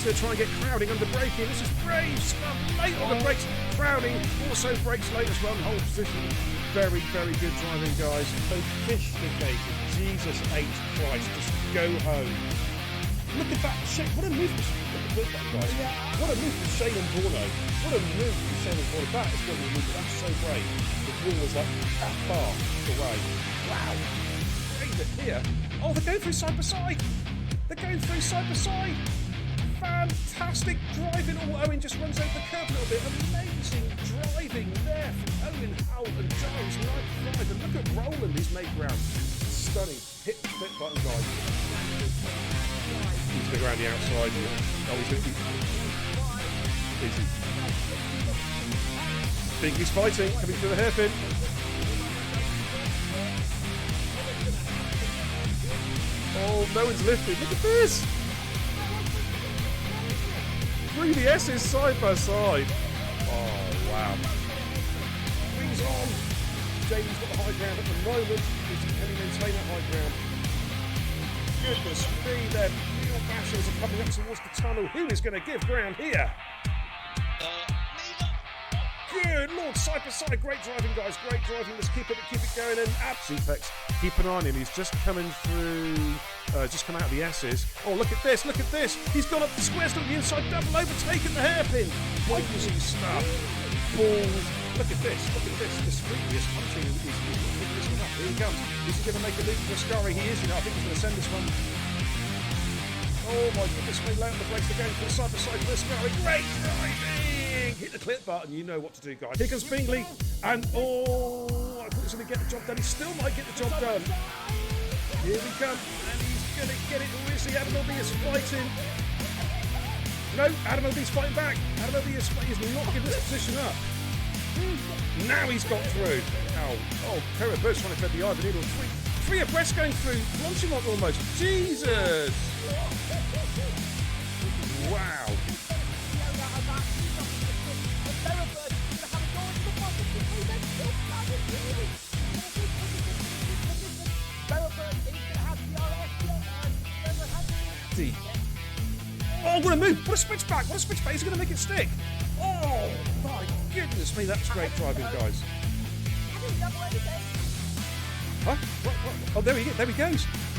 going to try and get Crowding under braking. This is brave stuff. Late on the brakes. Crowding also brakes late as well in hold position. Very, very good driving, guys. Sophisticated. Jesus H. Christ. Just go home. Look at that. What a move. Look at that, guys. What a move from Shane and Bruno. What a move from Shane and Bruno. That is going to be a move. That's so brave. The wall was like that far away. Wow. Brave here. Oh, they're going through side by side. They're going through side by side. Fantastic driving. Oh, Owen just runs over the curb a little bit. Amazing driving there from Owen, Howell and Giles. 95. And look at Roland, he's made ground. Stunning. Hit the flip button, guys. He's going to go around the outside. Oh, he's going to be easy. Bingley's fighting, coming through the hairpin. Oh, no one's lifted. Look at this. Through the S's side by side. Oh, wow. Wings on. Jamie's got the high ground at the moment. Can he maintain that high ground? Goodness me, their real bashers are coming up towards the tunnel. Who is going to give ground here? Good Lord, side by side. Great driving, guys. Great driving. Let's keep it going. And Apex, keep an eye on him. He's just coming through. Just come out of the S's. Oh, look at this. Look at this. He's gone up the square, still on the inside, double overtaken the hairpin. Crazy stuff. Balls. Look at this. Look at this. This previous punching is this one up. Here he comes. Is he going to make a leap for Ascari? He is. I think he's going to send this one. Oh my goodness, we lay on the brakes again for side by side for Ascari. Great driving! Hit the clip button. You know what to do, guys. Here comes Bingley. And I thought he was going to get the job done. He still might get the job done. Here we come. And he's going to get it. Who is he? Adam L.B. is fighting. No, Adam L.B.'s fighting back. Adam L.B. is not giving this position up. Now he's got through. Oh, Perra Burst trying to thread the eye of the needle. Three abreast going through. Launching on almost. Jesus! Wow. Oh, what a move! What a switchback! What a switchback! He's going to make it stick! Oh, my goodness me, that's great driving, guys. Huh? What? Oh, there he goes.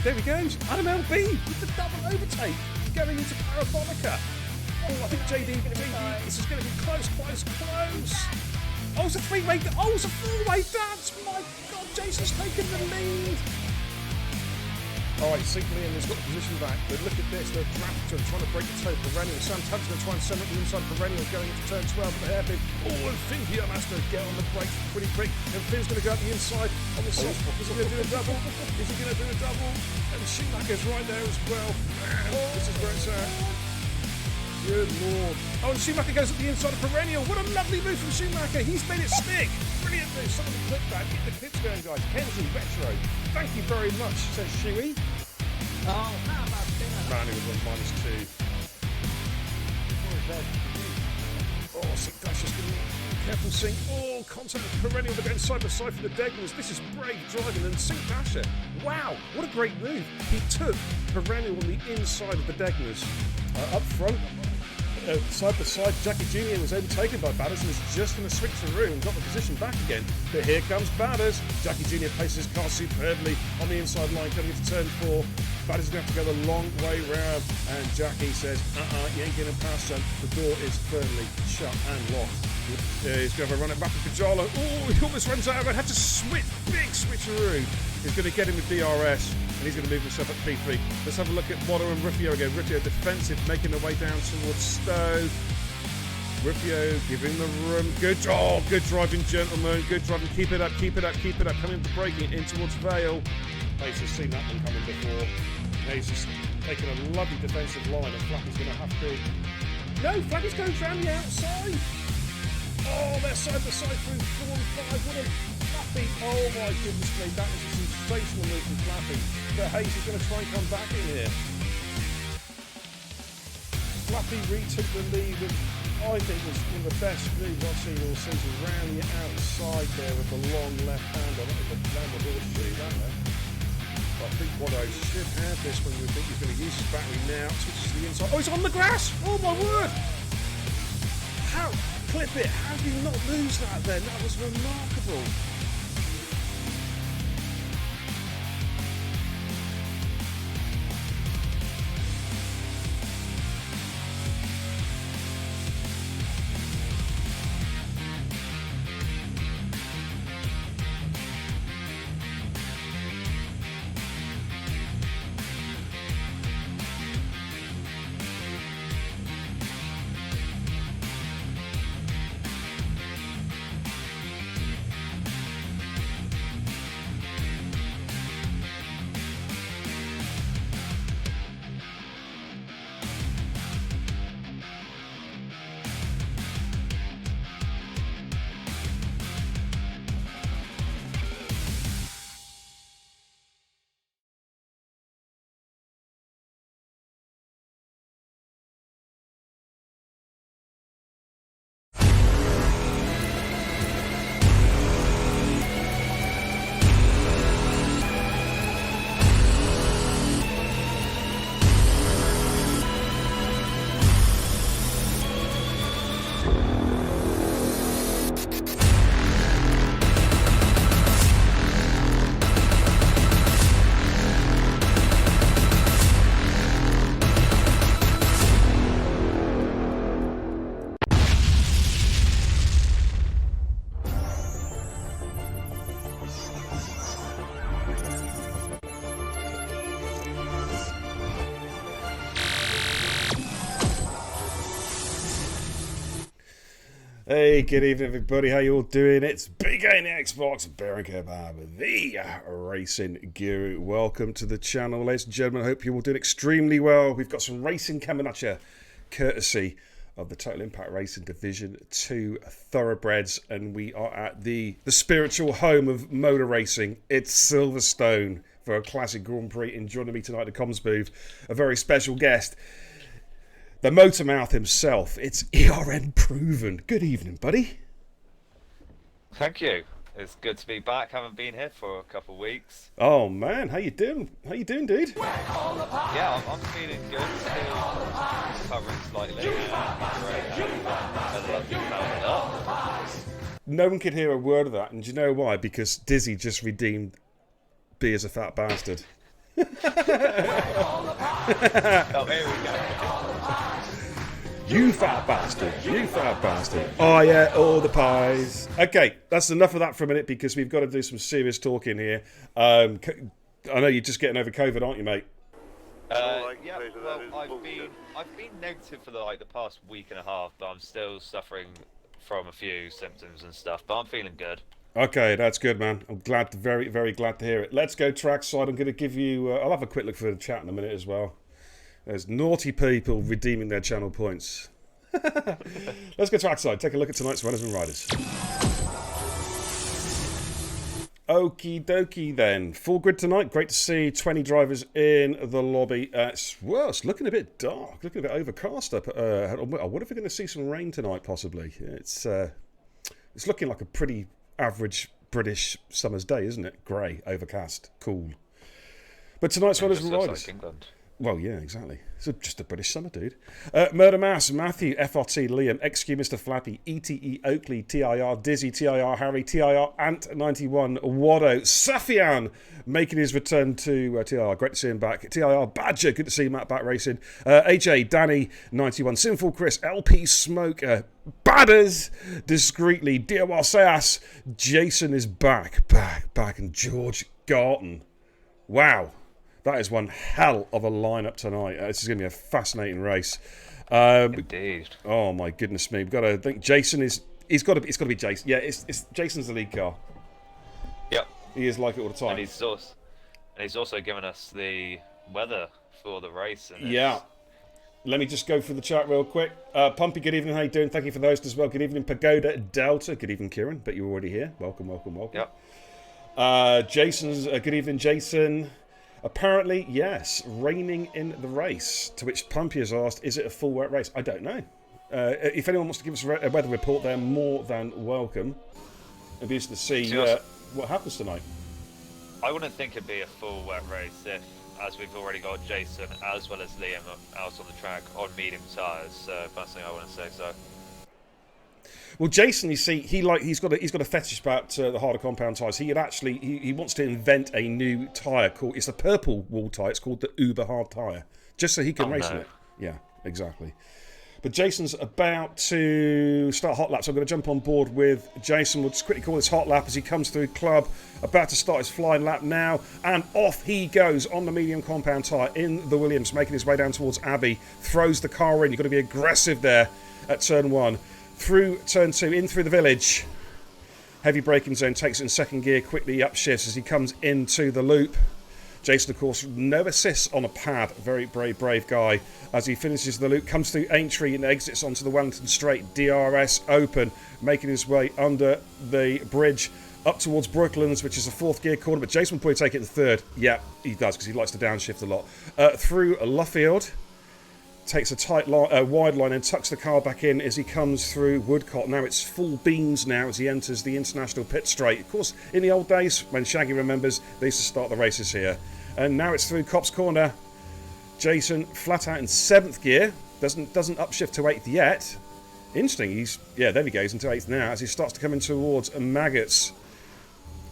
There he goes. Adam L.B. with the double overtake. Going into Parabonica. Oh, I think JD going to be. This is going to be close. Oh, it's a three-way. Oh, it's a four-way dance. My God, Jason's taking the lead. All right, Sigley has got the position back, but look at this, they're trying to break the toe. Perennial, Sam Tubbs going to try and send up the inside. Perennial going into turn 12 with the hairpin. Oh, and Finn here has to get on the brakes pretty quick, and Finn's going to go up the inside on the soft. Is he going to do a double? And Schumacher's right there as well. Man, this is where it's at. Good Lord. Oh, and Schumacher goes up the inside of Perennial. What a lovely move from Schumacher. He's made it stick. Brilliant move. Some of the clip back. Get the clips going, guys. Kenzie, Retro. Thank you very much, says Shuey. Oh, how about dinner? Man, he was on -2. Oh, Sink Dash is going to be careful, Sink. Oh, contact with Perennial. They're going side by side for the Degners. This is brave driving. And Sink Dasher. Wow, what a great move. He took Perennial on the inside of the Degners. Up front. Side by side, Jackie Jr. was overtaken by Batters and was just going to switch through and got the position back again. But here comes Batters. Jackie Jr. paces his car superbly on the inside line coming into turn 4. Batters is going to have to go the long way round. And Jackie says, you ain't getting past, son. The door is firmly shut and locked. He's going to have a run it back with Pajalo. Oh, he almost runs out. Had to switch, big switcheroo. He's going to get him with DRS. And he's going to move himself at P3. Let's have a look at Watto and Rufio again. Rufio defensive, making their way down towards Stowe. Rufio giving the room. Good driving, gentlemen. Good driving. Keep it up. Coming to braking in towards Vale. Pace has seen that one coming before. Now he's just taking a lovely defensive line, and Flappy's going to have to. No, Flappy's going around the outside. Oh, they're side by side through 4 and 5. What a Flappy. Oh my goodness me, that was a sensational move from Flappy. But Hayes is going to try and come back in here. Flappy retook the lead with, I think, was one of the best moves I've seen all season. Round the outside there with the long left hander. That was a horseshoe, that there. I think Watto should have this when we think he's going to use his battery now. Switches to the inside. Oh, he's on the grass! Oh my word! How? Clip it! How did he not lose that then? That was remarkable. Hey, good evening everybody, how you all doing? It's Big A in the Xbox, Baron Kebab, the racing guru. Welcome to the channel, ladies and gentlemen. I hope you're all doing extremely well. We've got some racing coming at you, courtesy of the Total Impact Racing Division 2 Thoroughbreds, and we are at the spiritual home of motor racing. It's Silverstone for a classic Grand Prix, and joining me tonight at the comms booth, a very special guest, the motor mouth himself. It's ERN Proven. Good evening, buddy. Thank you. It's good to be back. Haven't been here for a couple of weeks. Oh man, how you doing? How you doing, dude? Yeah, I'm feeling good. Still recovering slightly. No one could hear a word of that, and do you know why? Because Dizzy just redeemed B as a fat bastard. Oh, here we go. You fat bastard, you fat bastard. Oh yeah, all the pies. Okay, that's enough of that for a minute because we've got to do some serious talking here. I know you're just getting over COVID, aren't you, mate? Yeah, well, I've been negative for the past week and a half, but I'm still suffering from a few symptoms and stuff, but I'm feeling good. Okay, that's good, man. I'm glad, very, very glad to hear it. Let's go trackside. I'm going to give you... I'll have a quick look for the chat in a minute as well. There's naughty people redeeming their channel points. Let's go trackside. Take a look at tonight's runners and riders. Okie dokie then. Full grid tonight. Great to see 20 drivers in the lobby. It's looking a bit dark. Looking a bit overcast up. I wonder if we're going to see some rain tonight, possibly. It's looking like a pretty average British summer's day, isn't it? Grey, overcast, cool. But tonight's runners and riders. Like England. Well, yeah, exactly. It's just a British summer, dude. Murder Mass, Matthew, FRT, Liam, XQ, Mr. Flappy, ETE, Oakley, TIR, Dizzy, TIR, Harry, TIR, Ant91, Watto, Safian making his return to TIR. Great to see him back. TIR, Badger, good to see Matt back racing. HA, Danny, 91, Sinful Chris, LP Smoker, Badders, discreetly, DIY Seas, Jason is back, and George Garton. Wow. That is one hell of a lineup tonight. This is going to be a fascinating race. Indeed. Oh my goodness me! We've got to think. Jason is. It's got to be Jason. Yeah, it's Jason's the lead car. Yep. He is like it all the time. And he's also given us the weather for the race. And yeah. Let me just go through the chat real quick. Pumpy, good evening. How you doing? Thank you for the host as well. Good evening, Pagoda Delta. Good evening, Kieran. Bet you're already here. Welcome. Yep. Jason's. Good evening, Jason. Apparently, yes, raining in the race. To which Pumpy has asked, is it a full wet race? I don't know. If anyone wants to give us a weather report, they're more than welcome. It'd be interesting to see what happens tonight. I wouldn't think it'd be a full wet race if, as we've already got Jason as well as Liam out on the track on medium tyres. So personally, I wouldn't say so. Well, Jason, you see, he's got a fetish about the harder compound tyres. He wants to invent a new tyre called, it's a purple wall tyre. It's called the Uber Hard tyre, just so he can race in it. Yeah, exactly. But Jason's about to start hot lap, so I'm going to jump on board with Jason. We'll just quickly call this hot lap as he comes through club, about to start his flying lap now, and off he goes on the medium compound tyre in the Williams, making his way down towards Abbey, throws the car in. You've got to be aggressive there at turn 1. Through turn 2, in through the village. Heavy braking zone, takes it in second gear, quickly upshifts as he comes into the loop. Jason, of course, no assists on a pad. Very brave guy. As he finishes the loop, comes through Aintree and exits onto the Wellington Straight. DRS open, making his way under the bridge up towards Brooklands, which is a fourth gear corner. But Jason will probably take it in third. Yeah, he does, because he likes to downshift a lot. Through Luffield. Takes a wide line and tucks the car back in as he comes through Woodcott. Now it's full beans now as he enters the International Pit Straight. Of course, in the old days, when Shaggy remembers, they used to start the races here. And now it's through Cops Corner. Jason flat out in 7th gear. Doesn't upshift to 8th yet. Interesting, there he goes, into 8th now as he starts to come in towards Maggots.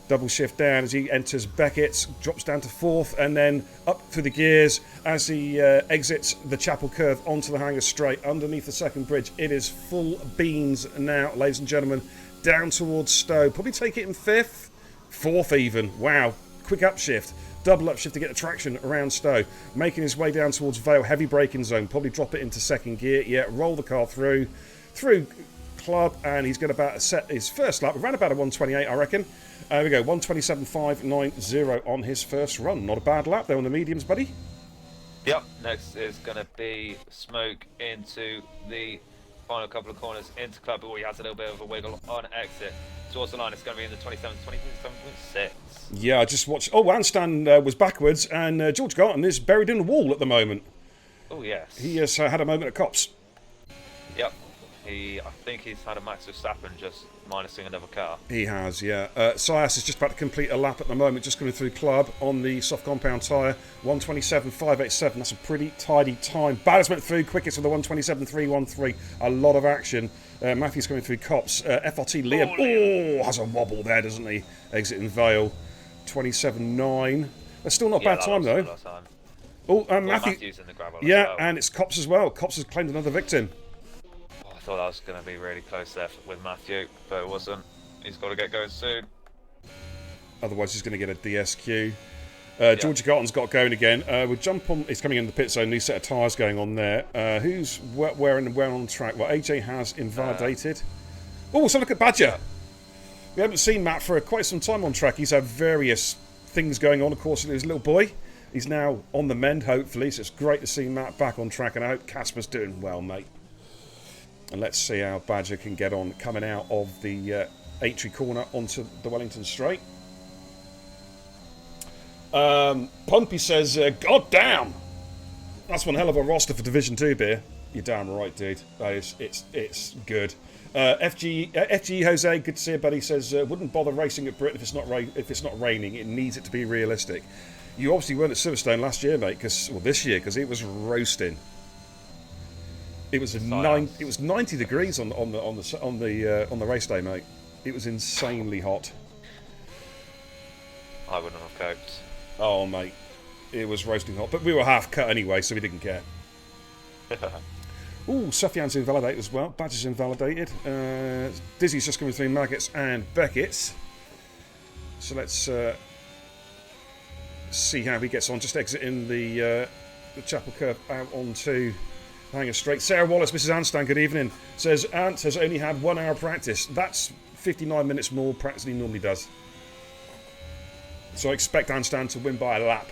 Double shift down as he enters Beckett's, drops down to 4th, and then up through the gears as he exits the Chapel Curve onto the Hanger Straight underneath the second bridge. It is full beans now, ladies and gentlemen, down towards Stowe. Probably take it in 5th, 4th even. Wow, quick upshift. Double upshift to get the traction around Stowe. Making his way down towards Vale, heavy braking zone. Probably drop it into second gear. Yeah, roll the car through club, and he's going to set his first lap around about a 128, I reckon. There we go, 127.590 on his first run. Not a bad lap there on the mediums, buddy. Yep, next is going to be Smoke into the final couple of corners into club. Oh, he has a little bit of a wiggle on exit towards the line. It's going to be in the 27.6. Yeah, I just watched. Oh, Anstan was backwards, and George Garton is buried in a wall at the moment. Oh, yes. He has had a moment at Cops. Yep. I think he's had a Max Verstappen just minusing another car. He has, yeah. Sias is just about to complete a lap at the moment, just coming through club on the soft compound tyre. 127.587. That's a pretty tidy time. Badders went through quickest with the 127.313. A lot of action. Matthews coming through Cops. FRT Liam. Has a wobble there, doesn't he? Exiting Vale. 27.9. That's still not a bad time, though. Matthews in the gravel. Yeah, well. And it's Cops as well. Cops has claimed another victim. I thought that was going to be really close there with Matthew, but it wasn't. He's got to get going soon. Otherwise, he's going to get a DSQ. George Garton's got going again. We'll jump on. He's coming in the pit zone. New set of tyres going on there. Who's where on track? Well, AJ has invalidated. So look at Badger. Yeah. We haven't seen Matt for quite some time on track. He's had various things going on, of course, with his little boy. He's now on the mend, hopefully. So it's great to see Matt back on track, and I hope Casper's doing well, mate. And let's see how Badger can get on coming out of the Aintree corner onto the Wellington Straight. Pumpy says, God damn! That's one hell of a roster for Division 2 beer. You're damn right, dude. It's good. FG Jose, good to see you, buddy. Says, wouldn't bother racing at Britain if it's not raining. It needs it to be realistic. You obviously weren't at Silverstone last year, mate, this year, because it was roasting. It was 90 degrees on the race day, mate. It was insanely hot. I wouldn't have coped. Oh, mate, it was roasting hot. But we were half cut anyway, so we didn't care. Ooh, Sufjan's invalidated as well. Badger's invalidated. Dizzy's just coming through Maggots and Beckett's. So let's see how he gets on. Just exiting the Chapel Curve out onto Hanger Straight. Sarah Wallace, Mrs. Anstan, good evening. Says Ant has only had 1 hour practice. That's 59 minutes more practice than he normally does. So I expect Anstan to win by a lap.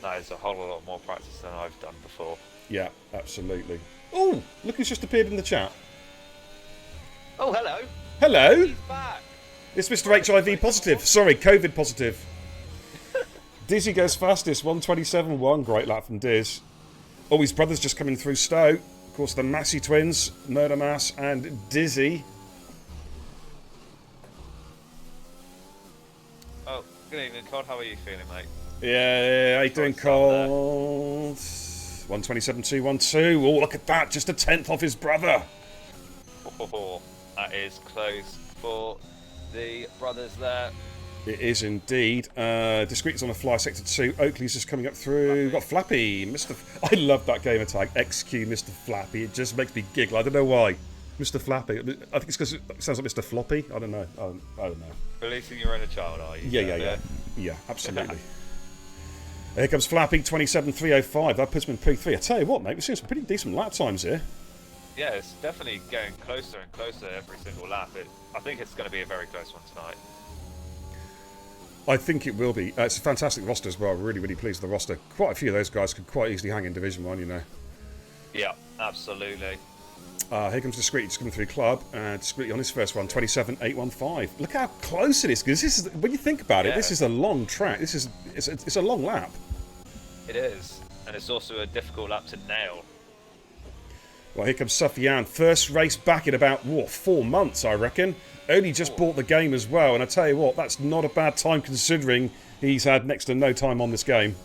That is a whole lot more practice than I've done before. Yeah, absolutely. Oh, look who's just appeared in the chat. Oh, hello. Hello. He's back. It's Mr. HIV positive. Sorry, COVID positive. Dizzy goes fastest, 127.1. Great lap from Diz. Oh, his brother's just coming through Stowe. Of course, the Massey twins, Murder Mass and Dizzy. Oh, Good evening, Cod. How are you feeling, mate? Yeah, how you doing, Cold? 127.212. Oh, look at that. Just a tenth off his brother. Oh, that is close for the brothers there. It is indeed. Discreet's on the fly, sector 2. Oakley's just coming up through. Flappy. We've got Flappy. I love that game attack. XQ Mr. Flappy. It just makes me giggle. I don't know why. Mr. Flappy. I think it's because it sounds like Mr. Floppy. I don't know. I don't know. Releasing your inner child, are you? Yeah, absolutely. Here comes Flappy, 27.305. That puts him in P3. I tell you what, mate, we're seeing some pretty decent lap times here. Yeah, it's definitely getting closer and closer every single lap. I think it's going to be a very close one tonight. I think it will be. It's a fantastic roster as well. Really, really pleased with the roster. Quite a few of those guys could quite easily hang in Division 1, you know. Yeah, absolutely. Here comes Discreet, just coming through Club. Discreet on his first one, 27.815. Look how close it is, because this is, when you think about it, this is a long track. It's a long lap. It is, and it's also a difficult lap to nail. Well, here comes Sufyan. First race back in about, 4 months, I reckon. Only just bought the game as well, and I tell you what, that's not a bad time considering he's had next to no time on this game.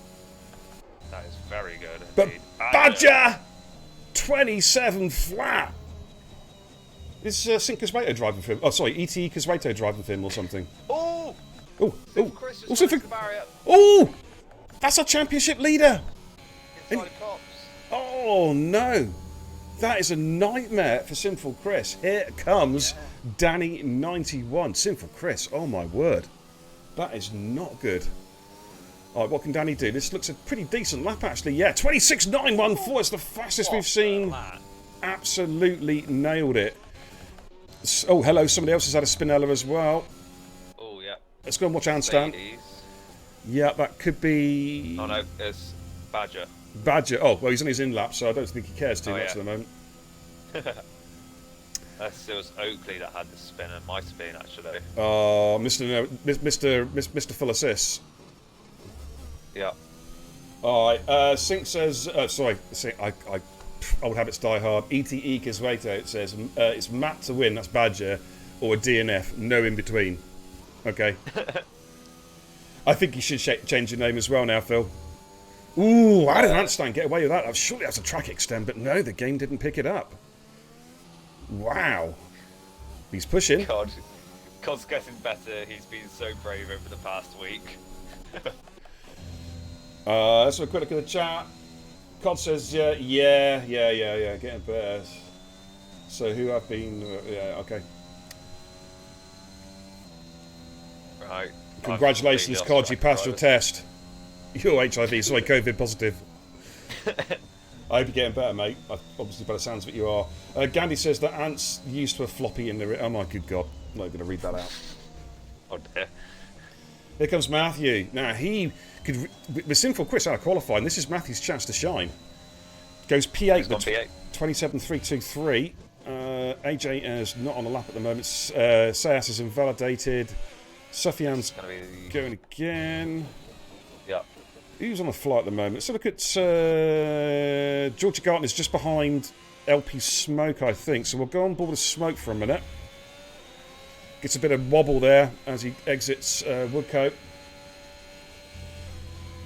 That is very good But indeed. Badger! 27 flat! Is Sink Coswato driving for him? Oh, sorry, ETE Coswato driving for him or something. Oh! Chris just also crossed the barrier. Oh! That's our championship leader! Inside the cops. Oh, no. That is a nightmare for Sinful Chris. Here comes Danny 91. Sinful Chris, oh my word. That is not good. Alright, what can Danny do? This looks a pretty decent lap actually. Yeah, 26.914. It's the fastest we've seen. Absolutely nailed it. Oh, hello. Somebody else has had a Spinella as well. Oh, yeah. Let's go and watch Handstand. Yeah, that could be... Oh, no, it's Badger. Badger. Oh, well, he's on his in-lap, so I don't think he cares too much at the moment. It was Oakley that had the spinner. Might have been, actually. Oh, Mr. Full Assist. Yeah. Alright, Sink says... sorry, Sink, old habits die hard. ETE Coswato, it says, it's Matt to win, that's Badger, or a DNF, no in between. Okay. I think you should change your name as well now, Phil. Ooh, how did Handstand get away with that? Surely that's a track extend, but no, the game didn't pick it up. Wow. He's pushing. Cod's getting better. He's been so brave over the past week. Let's have a quick look at the chat. Cod says, yeah, getting better. So who have been, yeah, okay. Right. Congratulations, Cod, you passed your test. You're HIV, sorry, COVID positive. I hope you're getting better, mate. Obviously, by the sounds of it, you are. Gandhi says that Ant's used to a floppy in the... Oh, my good God. I'm not going to read that out. Oh, dear. Here comes Matthew. Now, he could... With Sinful Chris out of qualifying, this is Matthew's chance to shine. Goes P8 with P8. 27.323. AJ is not on the lap at the moment. Sayas is invalidated. Sufyan's going again. Yeah. Who's on the fly at the moment? So look at Georgia Garton is just behind LP Smoke, I think. So we'll go on board with Smoke for a minute. Gets a bit of wobble there as he exits Woodcote.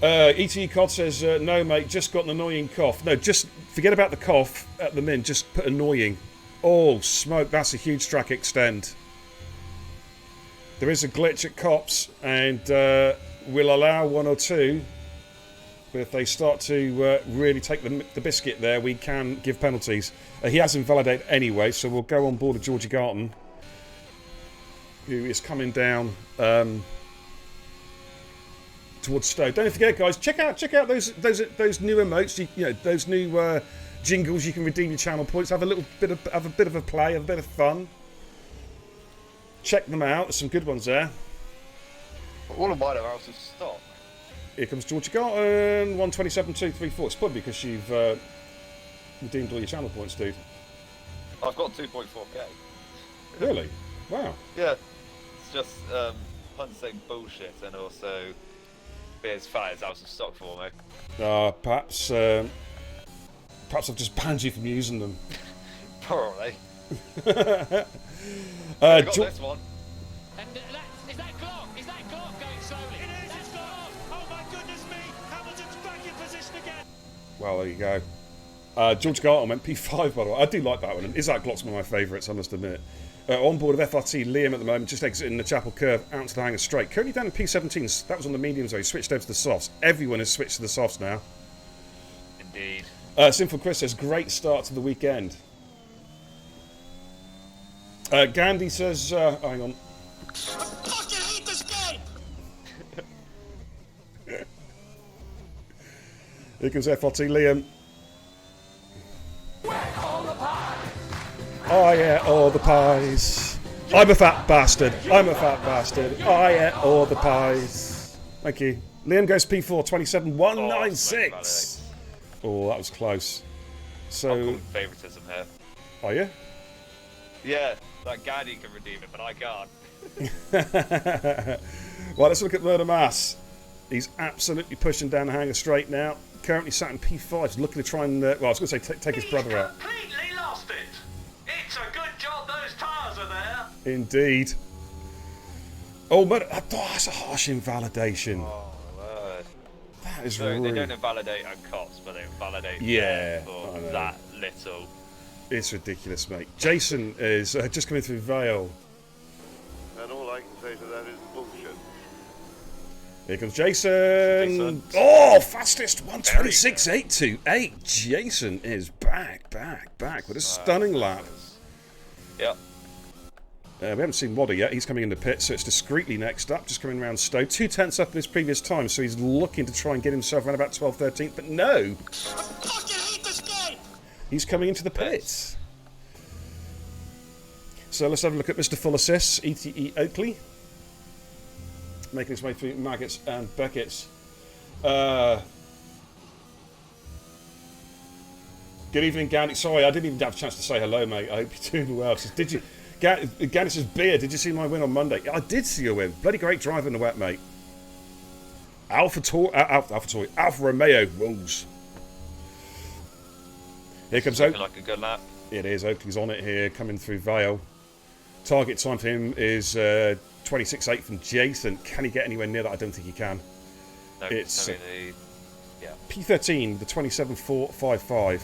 ET Cod says, no, mate, just got an annoying cough. No, just forget about the cough at the min. Just put annoying. Oh, Smoke, that's a huge track extend. There is a glitch at Cops, and we'll allow one or two. But if they start to really take the biscuit there, we can give penalties. He has invalidated anyway, so we'll go on board with Georgie Garton, who is coming down towards Stowe. Don't forget, guys, check out those new emotes. You know, those new jingles. You can redeem your channel points. Have a bit of a play, have a bit of fun. Check them out. There's some good ones there. All of mine are out of stock. Here comes Georgia Garton, 127.234. It's probably because you've redeemed all your channel points, dude. I've got 2.4k. Really? Wow. Yeah. It's just Hunt's saying bullshit, and also Beer's fat is out of stock for me. Perhaps I've just banned you from using them. Probably. I got this one. And is that clock going slowly? It Well, there you go. George Garton went P5, by the way. I do like that one. And Isaac Glock's one of my favourites, I must admit. On board of FRT, Liam at the moment, just exiting the Chapel Curve out to the hangar straight. Currently down in P17s. That was on the mediums, though. He switched over to the softs. Everyone has switched to the softs now. Indeed. Sinful Chris says, great start to the weekend. Gandhi says, hang on. I fucking hate this game! Here comes FRT Liam. I ate all the pies. I'm a fat bastard. I'm a fat bastard. I ate all the pies. Thank you. Liam goes P4, 27.196. Oh, that was close. So, I'm calling favouritism here. Are you? Yeah, like Gandhi can redeem it, but I can't. Well, let's look at Murder Mass. He's absolutely pushing down the hangar straight now. Currently sat in P5. He's looking to try and, well, I was going to say take his brother out. Completely lost it. It's a good job those tyres are there. Indeed. Oh, Murder, that's a harsh invalidation. Oh, word. That is So rude. they don't invalidate our cops, but they invalidate Yeah, them for I know. that little. It's ridiculous, mate. Jason is just coming through Vale. And all I can say to that is bullshit. Here comes Jason. Jason. Oh, fastest 126.828. Jason is back with a stunning lap. Yep. We haven't seen Wadder yet. He's coming in the pit, so it's discreetly next up, just coming around Stowe. 2/10 up in his previous time, so he's looking to try and get himself around about 12th, 13th, but no. I fucking hate this game. He's coming into the pits. So let's have a look at Mr. Full Assists, ETE Oakley. Making his way through Maggots and Beckett's. Good evening, Gandhi. Sorry, I didn't even have a chance to say hello, mate. I hope you're doing well. Says, did you... Gandhi says, Beer, did you see my win on Monday? I did see your win. Bloody great drive in the wet, mate. Alfa Romeo rules. Here comes Looking Oakley. like a good lap. It is. Oakley's on it here, coming through Vale. Target time for him is 26.8 from Jason. Can he get anywhere near that? I don't think he can. No, It's, yeah. P13, the 27.455.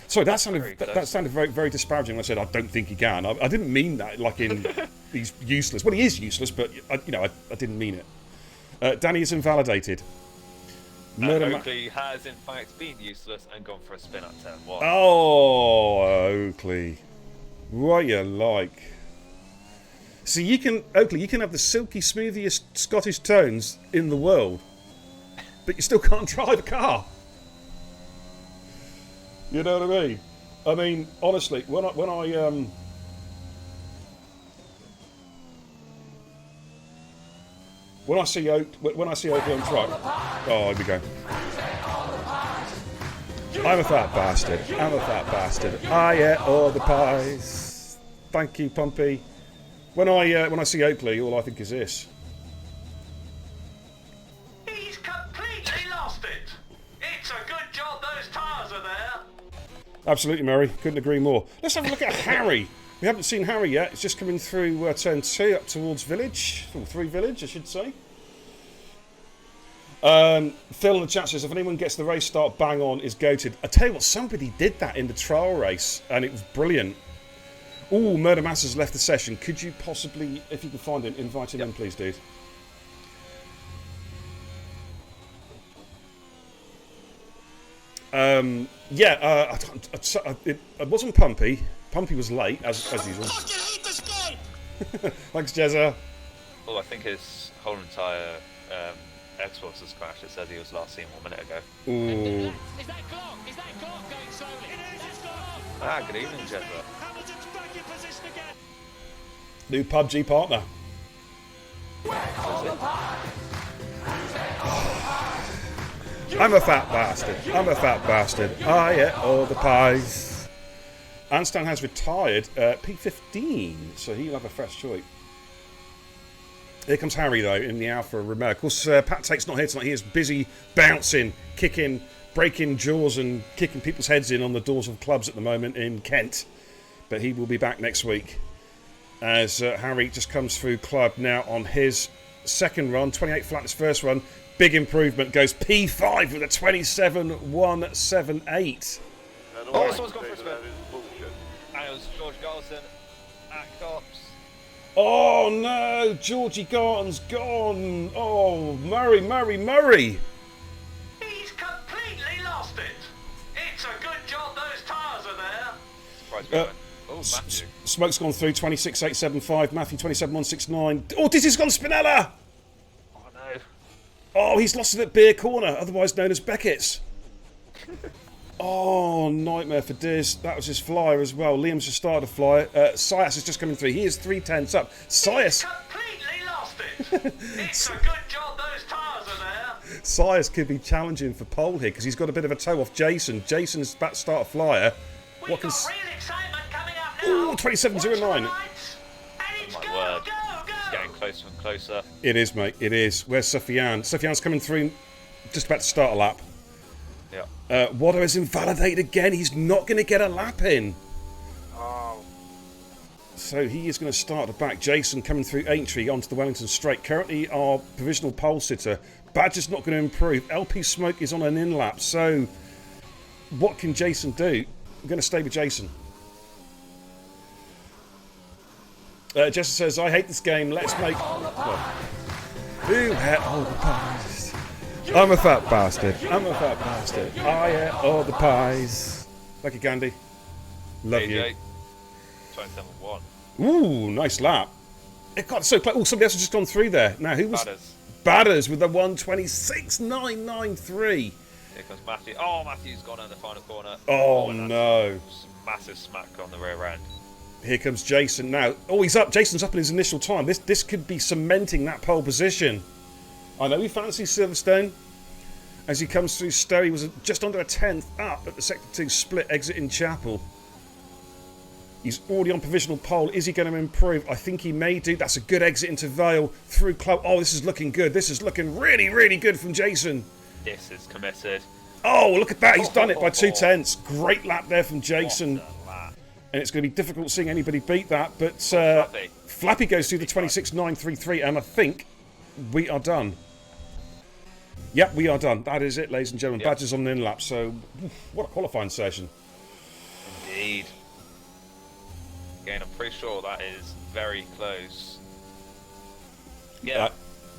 Sorry, that sounded very, very disparaging when I said I don't think he can. I didn't mean that like in he's useless. Well, he is useless, but I didn't mean it. Danny is invalidated. Oakley has in fact been useless and gone for a spin at turn 1. Oh, Oakley. What you like. See, Oakley, you can have the silky, smoothiest Scottish tones in the world, but you still can't drive a car. You know what I mean? I mean, honestly, when I see Oakley on track, oh, here we go. I'm a fat bastard. I'm a fat bastard. I ate all the pies. Thank you, Pumpy. When I see Oakley, all I think is this. He's completely lost it. It's a good job those tyres are there. Absolutely, Mary. Couldn't agree more. Let's have a look at Harry. We haven't seen Harry yet. It's just coming through turn 2 up towards Village. Or 3 Village, I should say. Phil in the chat says, if anyone gets the race start bang on, is goated. I tell you what, somebody did that in the trial race, and it was brilliant. Ooh, Murder Mass has left the session. Could you possibly, if you can find him, invite him in, please, dude? Yeah, it wasn't Pumpy. Pumpy was late, as usual. I fucking hate this game. Thanks, Jezza. Oh, I think his whole entire Xbox has crashed. It says he was last seen 1 minute ago. Ooh. Is that clock going slowly? It is clock. Ah, good evening, Jezza. Hamilton's back in position again. New PUBG partner. I'm a fat bastard. I'm a fat bastard. I ate all the pies. Anstan has retired P15, so he'll have a fresh choice. Here comes Harry, though, in the Alfa Romeo. Of course, Pat Tate's not here tonight. He is busy bouncing, kicking, breaking jaws and kicking people's heads in on the doors of clubs at the moment in Kent. But he will be back next week as Harry just comes through club now on his second run. 28 flat his first run. Big improvement. Goes P5 with a 27.178. And all I someone's can gone say for a to spin. that is bullshit. And it was George Garlison at Cops. Oh no, Georgie Garton's gone. Oh, Murray. He's completely lost it. It's a good job those tyres are there. Surprise going. Oh, Matthew. Smoke's gone through 26.875. Matthew 27.169. Oh, Dizzy's gone Spinella. Oh no. Oh, he's lost it at Beer Corner, otherwise known as Beckett's. Oh, nightmare for Diz. That was his flyer as well. Liam's just started a flyer. Sias is just coming through. He is 3/10 up. Sias. Completely lost it. It's a good job those tyres are there. Sias could be challenging for pole here because he's got a bit of a toe off Jason. Jason's about to start a flyer. We've What can? got real excitement coming up now. Ooh, 27.09. Watch the lights. And it's Oh my go, word. go, It's go. getting closer and closer. It is, mate. It is. Where's Sufyan? Sufyan's coming through. Just about to start a lap. Yeah. Wado is invalidated again. He's not going to get a lap in. Oh. So he is going to start the back. Jason coming through Aintree onto the Wellington Straight. Currently our provisional pole sitter. Badger's not going to improve. LP Smoke is on an in lap. So what can Jason do? I'm going to stay with Jason. Jessica says, I hate this game. Let's make... Well, who had all the pies? I'm a fat bastard. I ate all the pies. Thank you, Gandhi. Love you. AJ. 27.1. Ooh, nice lap. It got so close. Oh, somebody else has just gone through there. Now, who was... Batters. Batters with the 126.993. Here comes Matthew. Oh, Matthew's gone in the final corner. Oh, and that's no. a massive smack on the rear end. Here comes Jason now. Oh, he's up. Jason's up in his initial time. This could be cementing that pole position. I know he fancies Silverstone. As he comes through Stowe, he was just under a 10th up at the Sector 2 split exit in Chapel. He's already on provisional pole. Is he going to improve? I think he may do. That's a good exit into Vale through Club. Oh, this is looking good. This is looking really, really good from Jason. This is committed. Oh, look at that. He's done it by 2/10. Great lap there from Jason. What a lap. And it's going to be difficult seeing anybody beat that. But Flappy. Flappy goes through the 26.933. And I think we are done. Yep, we are done. That is it, ladies and gentlemen. Yep. Badgers on the in-lap. So, what a qualifying session. Indeed. Again, I'm pretty sure that is very close. Yeah.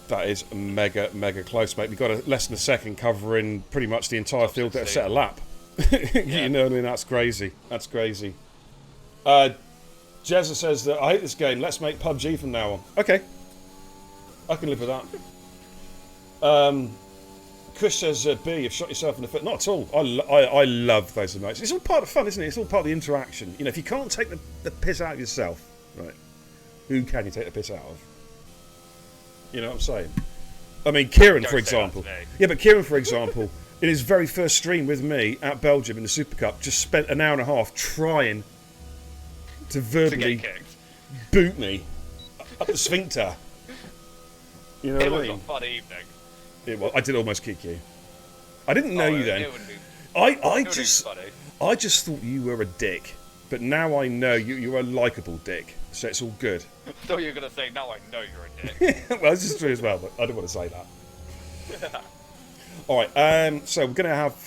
That is mega, mega close, mate. We've got less than a second covering pretty much the entire field that have set a lap. You know what I mean? That's crazy. That's crazy. Jezza says that I hate this game. Let's make PUBG from now on. Okay. I can live with that. Kush says, B, you've shot yourself in the foot. Not at all. I love those emotes. It's all part of fun, isn't it? It's all part of the interaction. You know, if you can't take the piss out of yourself, right, who can you take the piss out of? You know what I'm saying? I mean, Kieran, for example. Yeah, but Kieran, for example, in his very first stream with me at Belgium in the Super Cup, just spent an hour and a half trying to verbally boot me up the sphincter. You know It what I was mean? a fun evening. I did almost kick you. I didn't know you then. It would be, I just just thought you were a dick, but now I know you're a likable dick, so it's all good. I thought you were going to say, now I know you're a dick. Well, this is true as well, but I didn't want to say that. All right, so we're going to have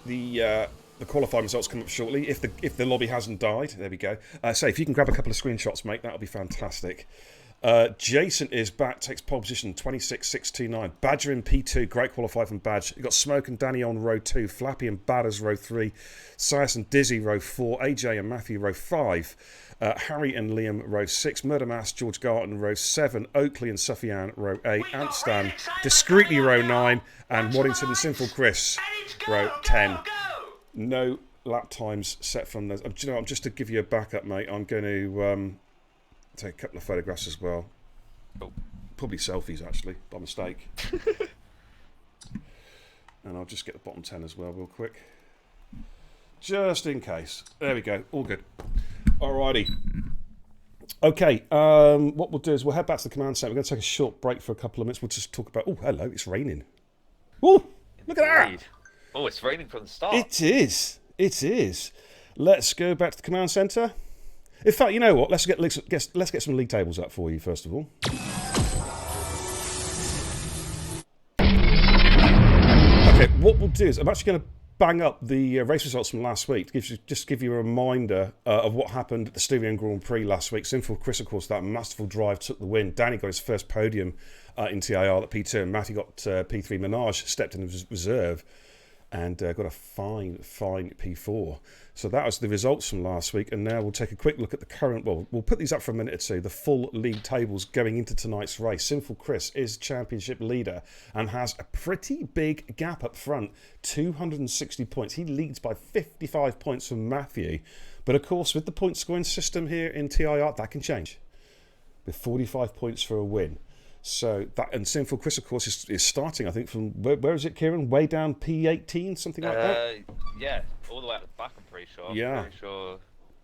the qualifying results come up shortly. If the lobby hasn't died, there we go. So if you can grab a couple of screenshots, mate, that'll be fantastic. Jason is back, takes pole position, 26.629. Badger in P2, great qualify from Badge. You've got Smoke and Danny on row 2, Flappy and Badders row 3, Sias and Dizzy row 4, AJ and Matthew row 5, Harry and Liam row 6, Murder Mass, George Garton row 7, Oakley and Suffian row 8, Antstan discreetly row 9, and Waddington and Sinful Chris row 10. No lap times set from those. Do you know what, just to give you a backup, mate, I'm going to take a couple of photographs as well. Oh. Probably selfies, actually, by mistake. And I'll just get the bottom 10 as well, real quick. Just in case. There we go. All good. Alrighty. Okay, what we'll do is we'll head back to the command center. We're going to take a short break for a couple of minutes. We'll just talk about... Oh, hello, it's raining. Oh, look at that! Oh, it's raining from the start. It is. It is. Let's go back to the command center. In fact, you know what? Let's get some league tables up for you first of all. Okay, what we'll do is I'm actually going to bang up the race results from last week to give you a reminder of what happened at the Styrian Grand Prix last week. Sinful Chris, of course, that masterful drive took the win. Danny got his first podium in TIR at P2, and Matty got P3. Menage stepped in as reserve and got a fine P4. So that was the results from last week, and now we'll take a quick look at the current, well, we'll put these up for a minute or two, the full league tables going into tonight's race. Sinful Chris is championship leader and has a pretty big gap up front, 260 points. He leads by 55 points from Matthew, but of course with the point scoring system here in TIR, that can change with 45 points for a win. So that, and Sinful Chris, of course, is starting, I think, from where is it, Kieran? Way down P18, something like that? Yeah, all the way at the back, I'm pretty sure. Yeah. I'm pretty sure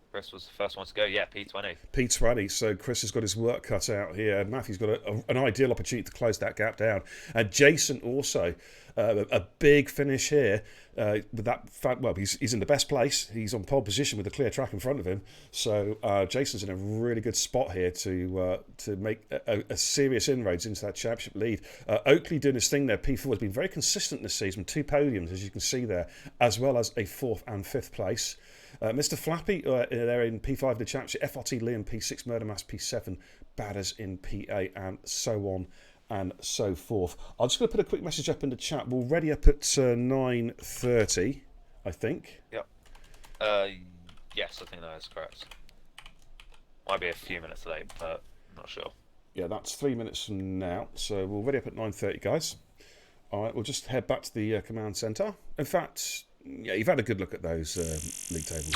Chris was the first one to go. Yeah, P20. P20, so Chris has got his work cut out here. Matthew's got an ideal opportunity to close that gap down. And Jason also, a big finish here. With that fact, well, he's in the best place. He's on pole position with a clear track in front of him. So Jason's in a really good spot here to make a serious inroads into that championship lead. Oakley doing his thing there. P4 has been very consistent this season. 2 podiums, as you can see there, as well as a 4th and 5th place. Mr. Flappy, they're in P5 of the championship. FRT Liam P6, Murder Mass P7, Badders in P8, and so on and so forth. I'm just going to put a quick message up in the chat. We're ready up at 9:30, I think. Yep. Yes, I think that is correct. Might be a few minutes late, but I'm not sure. Yeah, that's 3 minutes from now. So we're ready up at 9:30, guys. All right, we'll just head back to the command centre. In fact, yeah, you've had a good look at those league tables.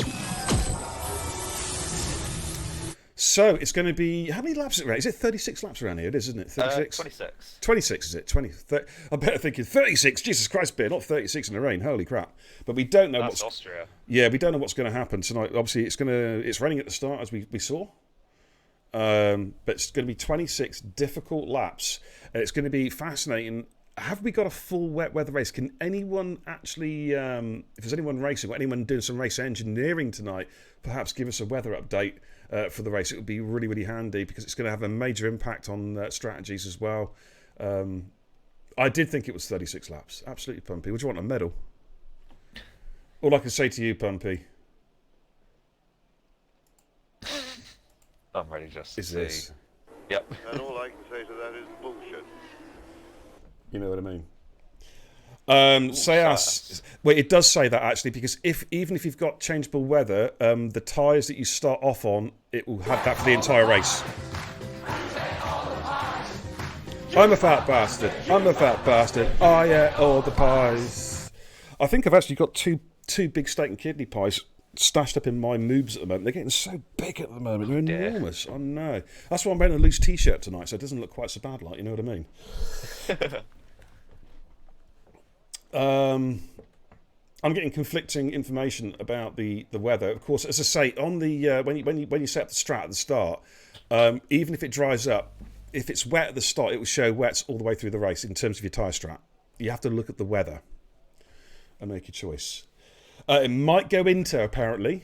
So it's going to be, how many laps is it around? Is it 36 laps around here? It is, isn't it? 36? 26. 26 is it? 20. I'm better thinking 36. Jesus Christ, beer, not 36 in the rain. Holy crap! But we don't know That's Austria. Yeah, we don't know what's going to happen tonight. Obviously, it's raining at the start, as we saw. But it's going to be 26 difficult laps, and it's going to be fascinating. Have we got a full wet weather race? Can anyone actually, if there's anyone racing or anyone doing some race engineering tonight, perhaps give us a weather update for the race? It would be really, really handy because it's going to have a major impact on strategies as well. I did think it was 36 laps. Absolutely, Pumpy. Would you want a medal? All I can say to you, Pumpy, I'm ready just to is see. this. Yep. And all I can say to that is bullshit. You know what I mean? Well, it does say that actually, because even if you've got changeable weather, the tyres that you start off on, it will have that for the entire race. I'm a fat bastard. I'm a fat bastard. I ate all the pies. I think I've actually got two big steak and kidney pies stashed up in my moobs at the moment. They're getting so big at the moment. They're enormous. Oh no. That's why I'm wearing a loose t-shirt tonight, so it doesn't look quite so bad, like, you know what I mean? I'm getting conflicting information about the weather. Of course, as I say, on the when you set up the strat at the start, even if it dries up, if it's wet at the start, it will show wets all the way through the race in terms of your tyre strat. You have to look at the weather and make your choice. It might go into, apparently.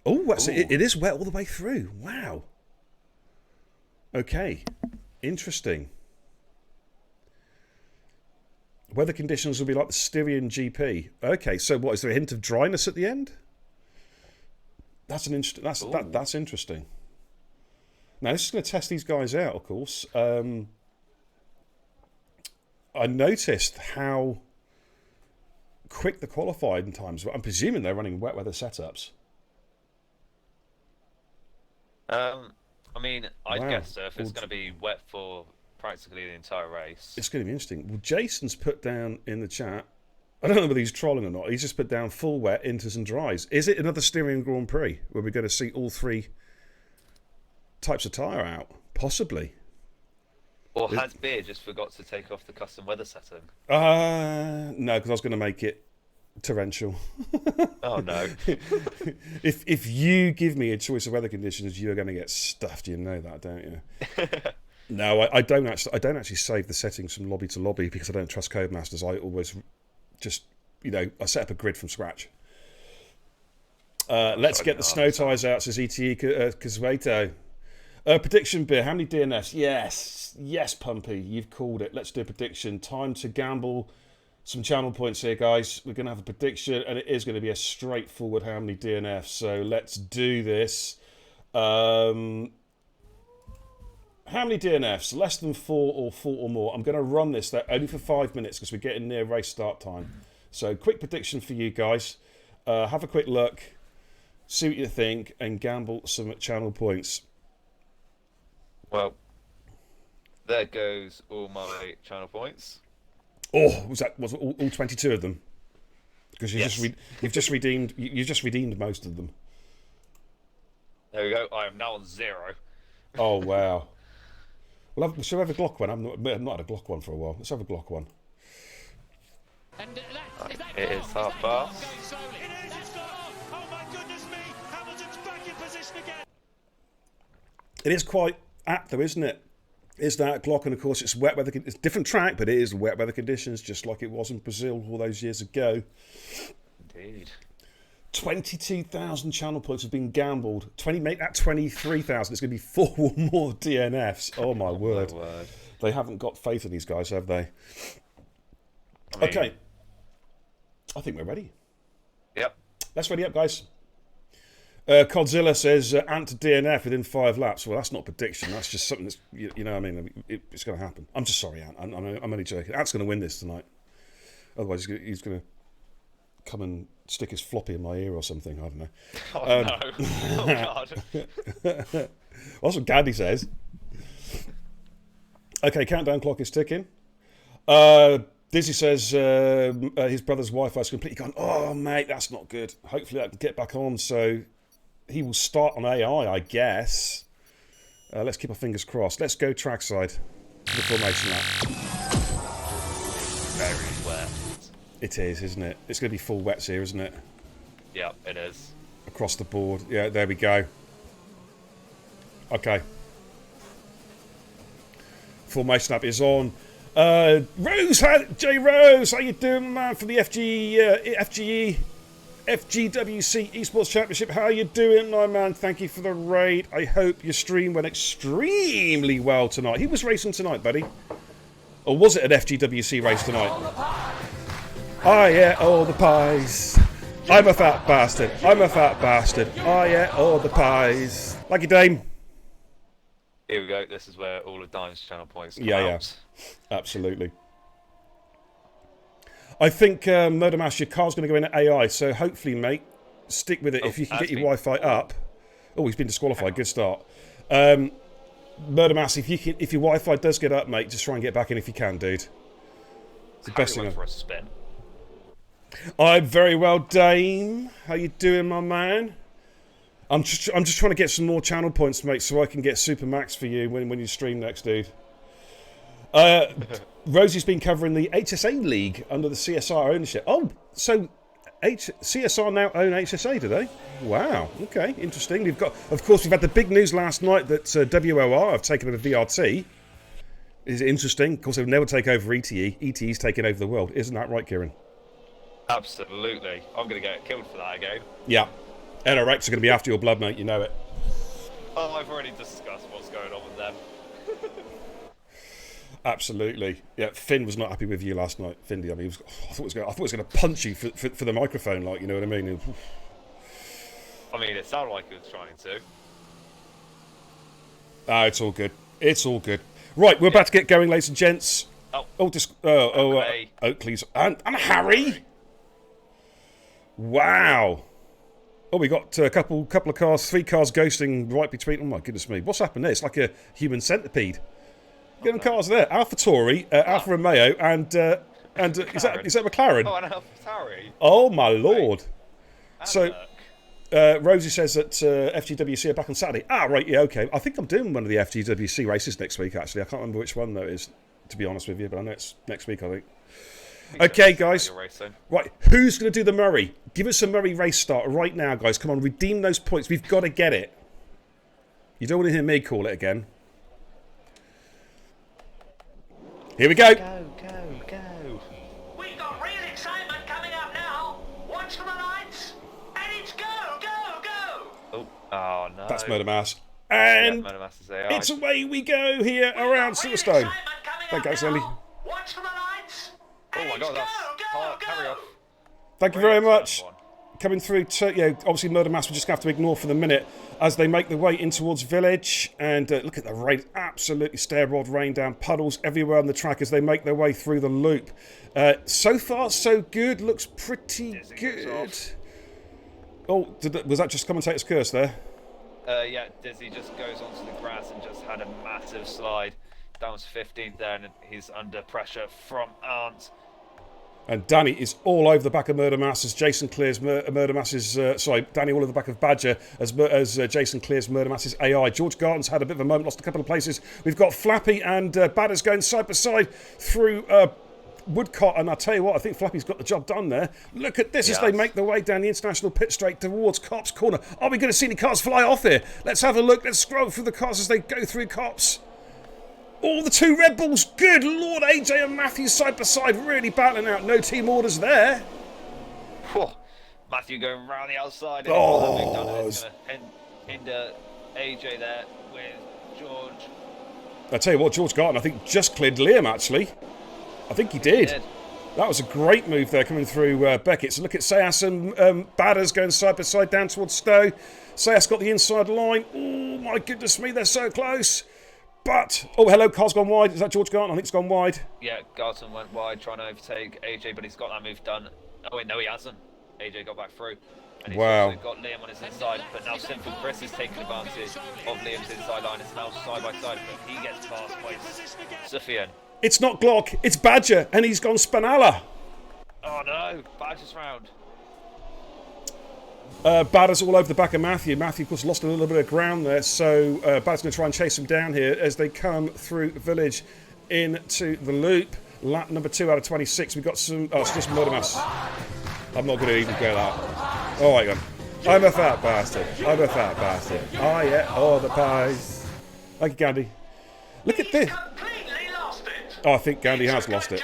Oh, it is wet all the way through. Wow. Okay. Interesting. Weather conditions will be like the Styrian GP. Okay, so what, is there a hint of dryness at the end? That's that's interesting. Now this is going to test these guys out, of course. I noticed how quick the qualifying times were. I'm presuming they're running wet weather setups. I mean, I'd Wow. guess so if it's going to be wet for practically the entire race. It's going to be interesting. Well, Jason's put down in the chat, I don't know whether he's trolling or not, he's just put down full wet, inters and dries. Is it another Styrian Grand Prix where we're going to see all three types of tyre out? Possibly. Or has Beer just forgot to take off the custom weather setting? No, because I was going to make it torrential. Oh no. If you give me a choice of weather conditions, you're going to get stuffed. You know that, don't you? No, I don't actually save the settings from lobby to lobby because I don't trust Codemasters. I always just, I set up a grid from scratch. Let's get the snow tyres out, says ETE Kazueto. Prediction, Beer. How many DNFs? Yes, Pumpy. You've called it. Let's do a prediction. Time to gamble some channel points here, guys. We're going to have a prediction, and it is going to be a straightforward how many DNFs. So let's do this. How many DNFs? Less than 4 or 4 or more. I'm going to run this though, only for 5 minutes because we're getting near race start time. So quick prediction for you guys. Have a quick look, see what you think, and gamble some channel points. Well, there goes all my channel points. Oh, was it all 22 of them? Because Yes. you've just redeemed most of them. There we go. I am now on 0. Oh wow. Shall we have a Glock one? I've not had a Glock one for a while. Let's have a Glock one. It is half past. It is quite apt though, isn't it? Is that Glock, and of course it's wet weather. It's a different track, but it is wet weather conditions, just like it was in Brazil all those years ago. Indeed. 22,000 channel points have been gambled. Make that 23,000. It's going to be 4 or more DNFs. Oh my word. My word. They haven't got faith in these guys, have they? I mean, Okay. I think we're ready. Yep. Let's ready up, guys. Codzilla says Ant to DNF within 5 laps. Well, that's not a prediction. That's just something that's, you know what I mean? It's going to happen. I'm just sorry, Ant. I'm only joking. Ant's going to win this tonight. Otherwise, he's going to come and stick his floppy in my ear or something. I don't know. Oh, no. Oh, God. That's what Gandhi says. Okay, countdown clock is ticking. Dizzy says his brother's Wi-Fi is completely gone. Oh, mate, that's not good. Hopefully I can get back on. So he will start on AI, I guess. Let's keep our fingers crossed. Let's go trackside to the formation lap. Very wet. It is, isn't it? It's going to be full wets here, isn't it? Yep, it is. Across the board. Yeah, there we go. Okay. Formation lap is on. Rose, J Rose, how you doing, man? From the FGWC Esports Championship, how you doing, my man? Thank you for the raid. I hope your stream went extremely well tonight. Who was racing tonight, buddy? Or was it an FGWC race tonight? Oh yeah, all the pies. I'm a fat bastard. I'm a fat bastard. Oh yeah, all the pies. Like you, Dame. Here we go. This is where all of Dime's channel points come Yeah. out. Absolutely. I think Murder Mash, your car's going to go in at AI, so hopefully, mate, stick with it. If you can get your Wi-Fi up. Oh, he's been disqualified. Good start. Murder Mash, if your Wi-Fi does get up, mate, just try and get back in if you can, dude. It's the best thing. For a spin. I'm very well, Dame. How you doing, my man? I'm just trying to get some more channel points, mate, so I can get Super Max for you when you stream next, dude. Rosie's been covering the HSA League under the CSR ownership. Oh, so CSR now own HSA, do they? Wow. Okay, interesting. We've had the big news last night that WOR have taken over VRT. Is it interesting? Of course, they'll never take over ETE. ETE's taking over the world. Isn't that right, Kieran? Absolutely. I'm going to get killed for that again. Yeah. NRX are going to be after your blood, mate. You know it. Oh, I've already discussed what's going on with them. Absolutely. Yeah, Finn was not happy with you last night. Finn, I mean, I thought it was going to punch you for the microphone, like, you know what I mean? I mean, it sounded like he was trying to. Ah, it's all good. It's all good. Right, we're about to get going, ladies and gents. Oakley's and Harry. Wow. Oh, we got a couple of cars, 3 cars ghosting right between. Oh my goodness me, what's happened there? It's like a human centipede. Get them cars there. AlphaTauri, Alfa Romeo, and is that McLaren? Oh, and AlphaTauri. Oh my lord. And So, Rosie says that FGWC are back on Saturday. Ah, right, yeah, okay. I think I'm doing one of the FGWC races next week, actually. I can't remember which one, though, it is, to be honest with you, but I know it's next week, I think. Okay, guys. Right, who's going to do the Murray? Give us a Murray race start right now, guys. Come on, redeem those points. We've got to get it. You don't want to hear me call it again. Here we go. Go. We've got real excitement coming up now. Watch for the lights. And it's go. Oh no. That's Murder Mass. And yeah, Murder Mass is AI. it's away we go here around Silverstone. Thank you, Andy. Watch for the lights. Oh my god, Carry off. Thank you very Brilliant much. turn one. Coming through, obviously Murder Mass we're just going to have to ignore for the minute as they make their way in towards Village. And look at the rain, absolutely stair rod rain down, puddles everywhere on the track as they make their way through the loop. So far, so good, looks pretty good. Oh, was that just commentator's curse there? Yeah, Dizzy just goes onto the grass and just had a massive slide down to 15th there, and he's under pressure from Arndt. And Danny is all over the back of Murder Mass as Jason clears Murder Mass's... Danny all over the back of Badger as Jason clears Murder Mass's AI. George Garton's had a bit of a moment, lost a couple of places. We've got Flappy and Badders going side by side through Woodcott. And I'll tell you what, I think Flappy's got the job done there. Look at this as they make their way down the international pit straight towards Cops Corner. Are we going to see any cars fly off here? Let's have a look. Let's scroll through the cars as they go through Cops. All the two Red Bulls, good Lord, AJ and Matthew side by side, really battling out. No team orders there. Whew. Matthew going round the outside. Oh, It's going to hinder AJ there with George. I tell you what, George Garton, I think, just cleared Liam, actually. I think he did. That was a great move there coming through Beckett. So look at Sayas and Badders going side by side down towards Stowe. Sayas got the inside line. Oh, my goodness me, they're so close. But, oh, hello, car's gone wide. Is that George Garton? I think it's gone wide. Yeah, Garton went wide trying to overtake AJ, but he's got that move done. Oh, wait, no, he hasn't. AJ got back through. And he's also got Liam on his inside, but now Simple Chris is taking advantage of Liam's inside line. It's now side by side, but he gets passed by Sufyan. It's not Glock, it's Badger, and he's gone Spinella. Oh, no, Badger's round. Badder's all over the back of Matthew. Matthew, of course, lost a little bit of ground there, so Badder's going to try and chase him down here as they come through Village into the loop. Lap number 2 out of 26. We've got some... Oh, it's just Murder Mass. I'm not going to even go that. Oh, hang on. I'm a fat bastard. I'm a fat bastard. Oh, yeah, all the pies. Thank you, Gandhi. Look at this. Oh, I think Gandhi has lost it.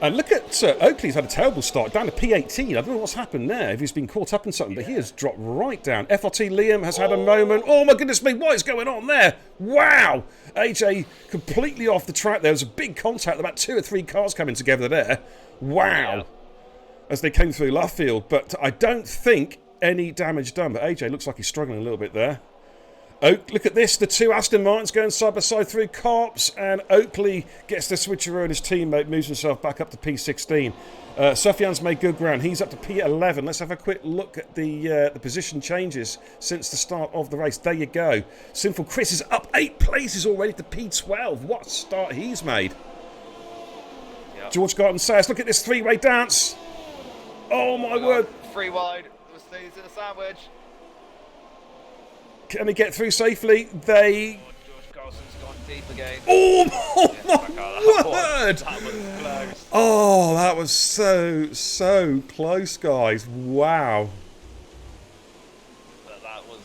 And look at Oakley's had a terrible start, down to P18. I don't know what's happened there, if he's been caught up in something, but he has dropped right down. FRT Liam has had a moment. Oh my goodness me, what is going on there? Wow! AJ completely off the track. There was a big contact, about 2 or 3 cars coming together there. Wow! As they came through Luffield, but I don't think any damage done. But AJ looks like he's struggling a little bit there. Look at this, the 2 Aston Martins going side by side through Cops, and Oakley gets the switcheroo and his teammate moves himself back up to P16. Sufyan's made good ground, he's up to P11. Let's have a quick look at the position changes since the start of the race. There you go. Sinful Chris is up 8 places already to P12. What a start he's made. Yep. George Garton says, look at this 3-way dance. Oh my word. 3 wide, stays in a sandwich. Can they get through safely? They... George Carson's gone deep again. Oh my word! That was close. Oh, that was so close, guys. Wow. But that was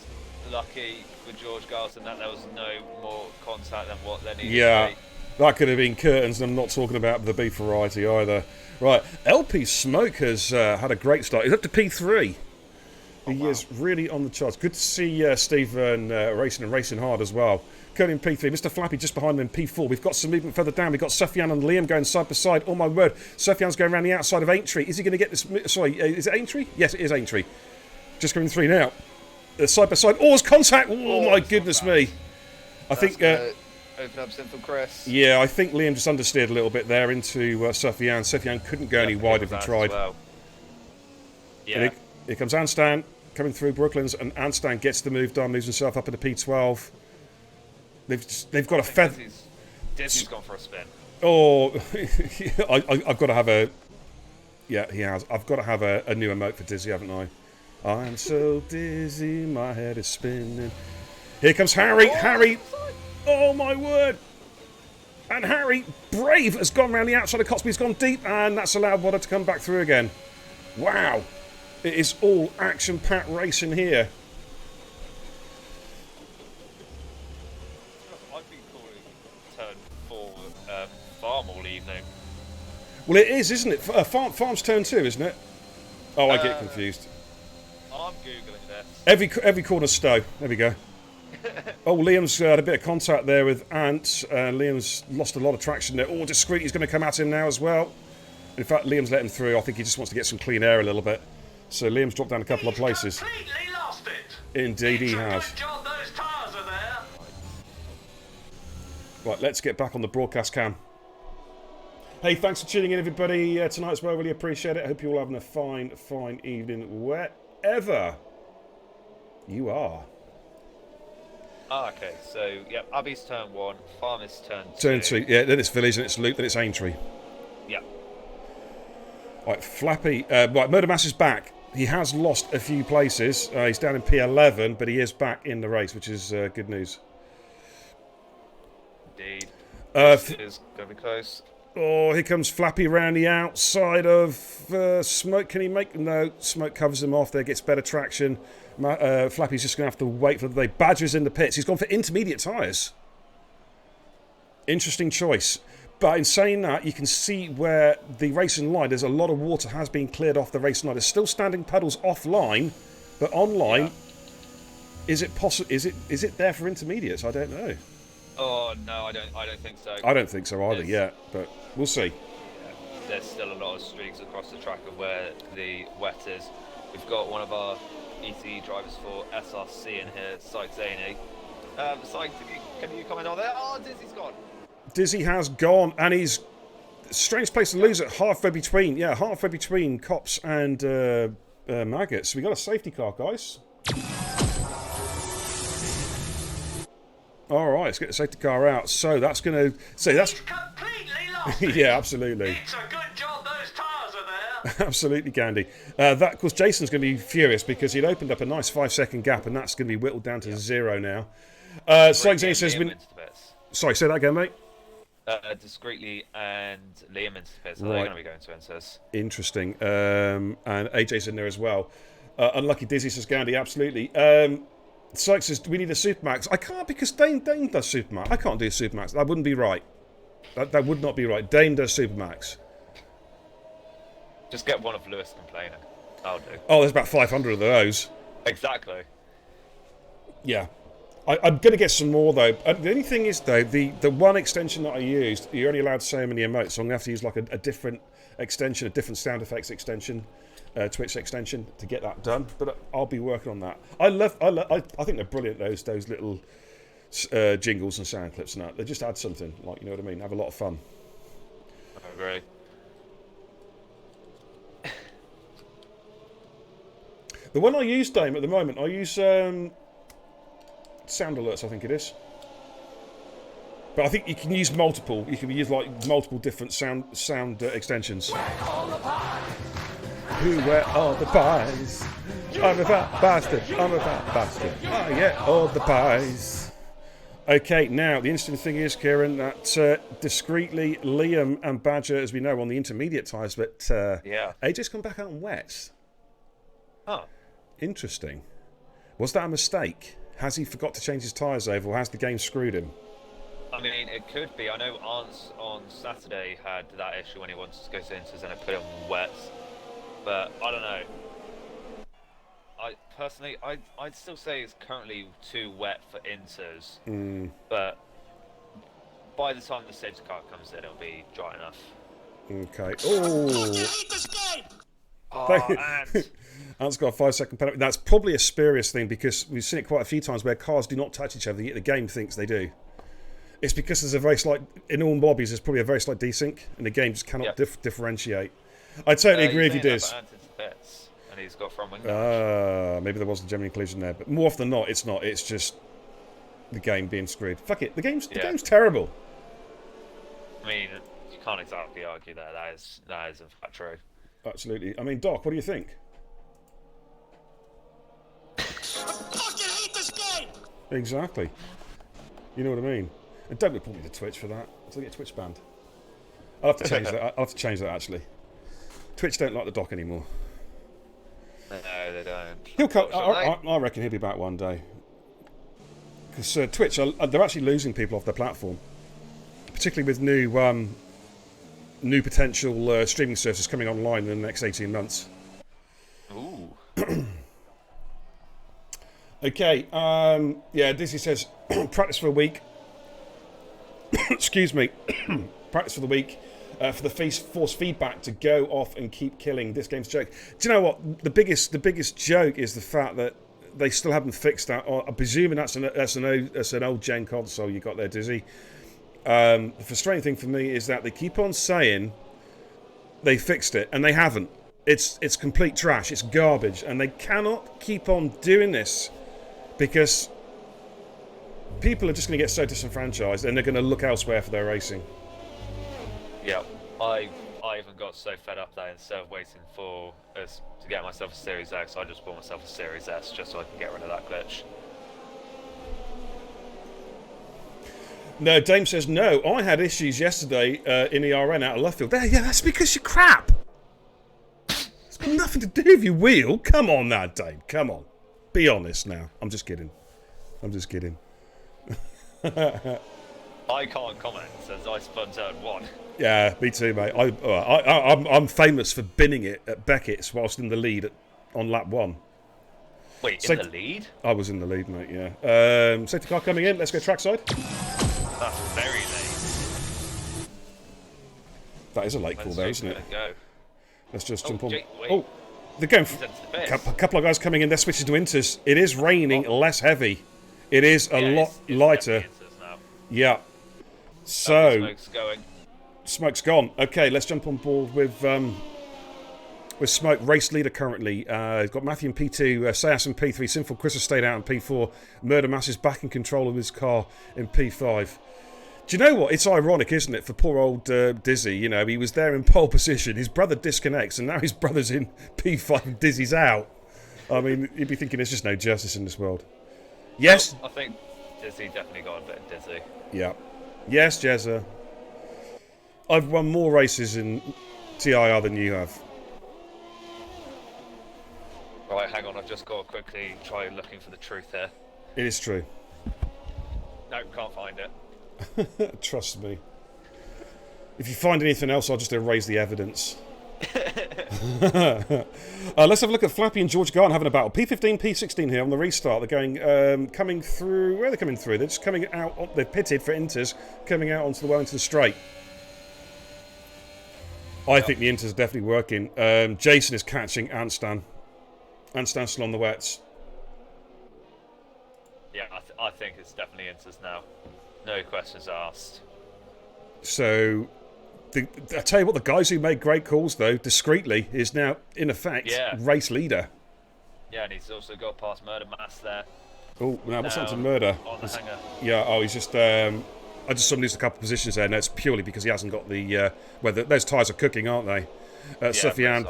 lucky for George Garson that there was no more contact than what they needed Yeah, to be. that could have been curtains, and I'm not talking about the beef variety either. Right, LP Smoke has had a great start. He's up to P3. He is really on the charts. Good to see Stephen racing hard as well. Currently in P3. Mr. Flappy just behind him in P4. We've got some movement further down. We've got Sufyan and Liam going side by side. Oh my word. Sufyan's going around the outside of Aintree. Is he going to get this... Sorry, is it Aintree? Yes, it is Aintree. Just coming through now. Side by side. Oh, it's contact. Oh my goodness me. I think... open up Sinful Chris. Yeah, I think Liam just understeered a little bit there into Sufyan. Sufyan couldn't go any wider if he tried. Well. Yeah. Here comes Anstan coming through Brooklands, and Anstan gets the move done, moves himself up into P12. They've got a feather. Dizzy's gone for a spin. Oh, I've got to have a... Yeah, he has. I've got to have a new emote for Dizzy, haven't I? I'm so dizzy, my head is spinning. Here comes Harry. Harry. Oh, my word. And Harry, brave, has gone round the outside of Cotsby. He's gone deep, and that's allowed Wadder to come back through again. Wow. It is all action-packed racing here. I've been calling turn 4 farm all evening. Well, it is, isn't it? Farm's turn 2, isn't it? Oh, I get confused. I'm Googling this. Every corner Stowe. There we go. Oh, Liam's had a bit of contact there with Ant. Liam's lost a lot of traction there. Oh, Discreet is going to come at him now as well. In fact, Liam's let him through. I think he just wants to get some clean air a little bit. So Liam's dropped down a couple of places. Completely lost it. Indeed he It's a has. good job those tyres are there. Right, let's get back on the broadcast cam. Hey, thanks for tuning in, everybody, tonight as well. Really appreciate it. I hope you're all having a fine, fine evening wherever you are. Okay, so, yep, Abbey's turn 1, Farmer's turn 2. Turn 2, yeah, then it's Village, then it's Loop, then it's Aintree. Yep. Right, Flappy, right, Murder Mass is back. He has lost a few places. He's down in P11, but he is back in the race, which is good news. Indeed. This is going to be close. Oh, here comes Flappy around the outside of Smoke. Can he make... No, Smoke covers him off there, gets better traction. Flappy's just going to have to wait for the day. Badger's in the pits. He's gone for intermediate tyres. Interesting choice. But in saying that, you can see where the racing line, there's a lot of water has been cleared off the racing line. There's still standing puddles offline, but online, yeah. Is it possible? Is it there for intermediates? I don't know. Oh no, I don't think so. I don't think so either yet, but we'll see. Yeah, there's still a lot of streaks across the track of where the wet is. We've got one of our ECE drivers for SRC in here, Sykes Zaney. Sykes, can you comment on that? Oh, Dizzy's gone. Dizzy has gone, and he's strange place to lose it. Halfway between Cops and Maggots. We got a safety car, guys. All right, let's get the safety car out. So that's going to say that's Completely lost it. yeah, absolutely. It's a good job those tyres are there. Absolutely, Gandhi. That, of course, Jason's going to be furious because he'd opened up a nice 5-second gap, and that's going to be whittled down to 0 now. Sykes says, sorry, say that again, mate. Discreetly and Liam into the pits, so Right. they're going to be going to Inces. Interesting. And AJ's in there as well. Unlucky Dizzy says, Gandhi, absolutely. Sykes says, we need a Supermax. I can't because Dane does Supermax. I can't do Supermax. That wouldn't be right. That would not be right. Dane does Supermax. Just get one of Lewis complaining. That'll do. Oh, there's about 500 of those. Exactly. Yeah. I'm going to get some more, though. The only thing is, though, the one extension that I used, you're only allowed so many emotes, so I'm going to have to use like a different extension, a different sound effects extension, Twitch extension to get that done. But I'll be working on that. I think they're brilliant, those little jingles and sound clips and that. They just add something, like, you know what I mean? Have a lot of fun. I agree. The one I use, Dame, at the moment, I use sound alerts, I think it is. But I think you can use multiple. You can use like multiple different sound extensions. Who where all the pies? I'm a fat bastard. I'm a fat bastard. I get all the pies. Okay, now the interesting thing is, Kieran, that discreetly Liam and Badger, as we know, on the intermediate tyres, but yeah, AJ's come back out on wets. Oh, interesting. Was that a mistake? Has he forgot to change his tyres over, or has the game screwed him? I mean, it could be. I know Arns on Saturday had that issue when he wanted to go to Inters and it put him on wets. But I don't know. Personally, I'd still say it's currently too wet for Inters. But by the time the safety car comes in, it'll be dry enough. Okay. Oh, Ant's got a 5-second penalty. That's probably a spurious thing because we've seen it quite a few times where cars do not touch each other, yet the game thinks they do. It's because there's a very slight, in all lobbies, there's probably a very slight desync, and the game just cannot differentiate. I totally agree with you, Diz. And he's got front wing. Maybe there wasn't genuine inclusion there, but more often than not, it's not. It's just the game being screwed. Fuck it, the game's terrible. I mean, you can't exactly argue that. That is in fact true. Absolutely. I mean, Doc, what do you think? I fucking hate this game! Exactly. You know what I mean? And don't report me to Twitch for that. Until I get Twitch banned. I'll have to change that. I'll have to change that, actually. Twitch don't like the Doc anymore. No, they don't. He'll come. I reckon he'll be back one day. Because Twitch, they're actually losing people off their platform. Particularly with new potential streaming services coming online in the next 18 months. Ooh. Okay, yeah, Dizzy says, practice for a week. Excuse me. Practice for the week. for the force feedback to go off and keep killing this game's joke. Do you know what? The biggest joke is the fact that they still haven't fixed that. I'm presuming that's an old gen console you got there, Dizzy. The frustrating thing for me is that they keep on saying they fixed it, and they haven't. It's complete trash. It's garbage, and they cannot keep on doing this because people are just going to get so disenfranchised, and they're going to look elsewhere for their racing. Yeah, I even got so fed up that instead of waiting for us to get myself a Series X, I just bought myself a Series S just so I can get rid of that glitch. No, Dame says, no, I had issues yesterday in the RN out of left field. Yeah, that's because you're crap. It's got nothing to do with your wheel. Come on now, Dame. Come on. Be honest now. I'm just kidding. I can't comment since I spun turn 1. Yeah, me too, mate. I'm famous for binning it at Beckett's whilst in the lead on lap 1. Wait, in the lead? I was in the lead, mate, yeah. Safety car coming in. Let's go trackside. That's very late. That is a late call there, isn't it? Go. Let's just jump on. Wait. Oh, they're going for a couple of guys coming in. They're switching to inters. It is raining, less heavy. It is a lot lighter. Yeah. So smoke's going. Smoke's gone. Okay, let's jump on board with Smoke, race leader currently. We've got Matthew in P2, Sayas in P3, Sinful Chris has stayed out in P4, Murder Mass is back in control of his car in P5. Do you know what? It's ironic, isn't it, for poor old Dizzy? You know, he was there in pole position, his brother disconnects, and now his brother's in P5 and Dizzy's out. I mean, you'd be thinking there's just no justice in this world. Yes? Well, I think Dizzy definitely got a bit dizzy. Yeah. Yes, Jezza. I've won more races in TIR than you have. Right, hang on, I've just got to quickly try looking for the truth here. It is true. No, can't find it. Trust me. If you find anything else, I'll just erase the evidence. Let's have a look at Flappy and George Garden having a battle. P15, P16 here on the restart. They're going, coming through. Where are they coming through? They're just coming out. They're pitted for inters, coming out onto the well into the straight. I think the inters are definitely working. Jason is catching Anstan. Anstan's still on the wets. Yeah, I think it's definitely inters now. No questions asked. So, I tell you what, the guys who made great calls, though, discreetly, is now, in effect, race leader. Yeah, and he's also got past Murder Mass there. Oh, now what's happened to Murder? On the hanger. Yeah, oh, he's just... I just saw him lose a couple of positions there. No, it's purely because he hasn't got the... those tyres are cooking, aren't they? Sufyan.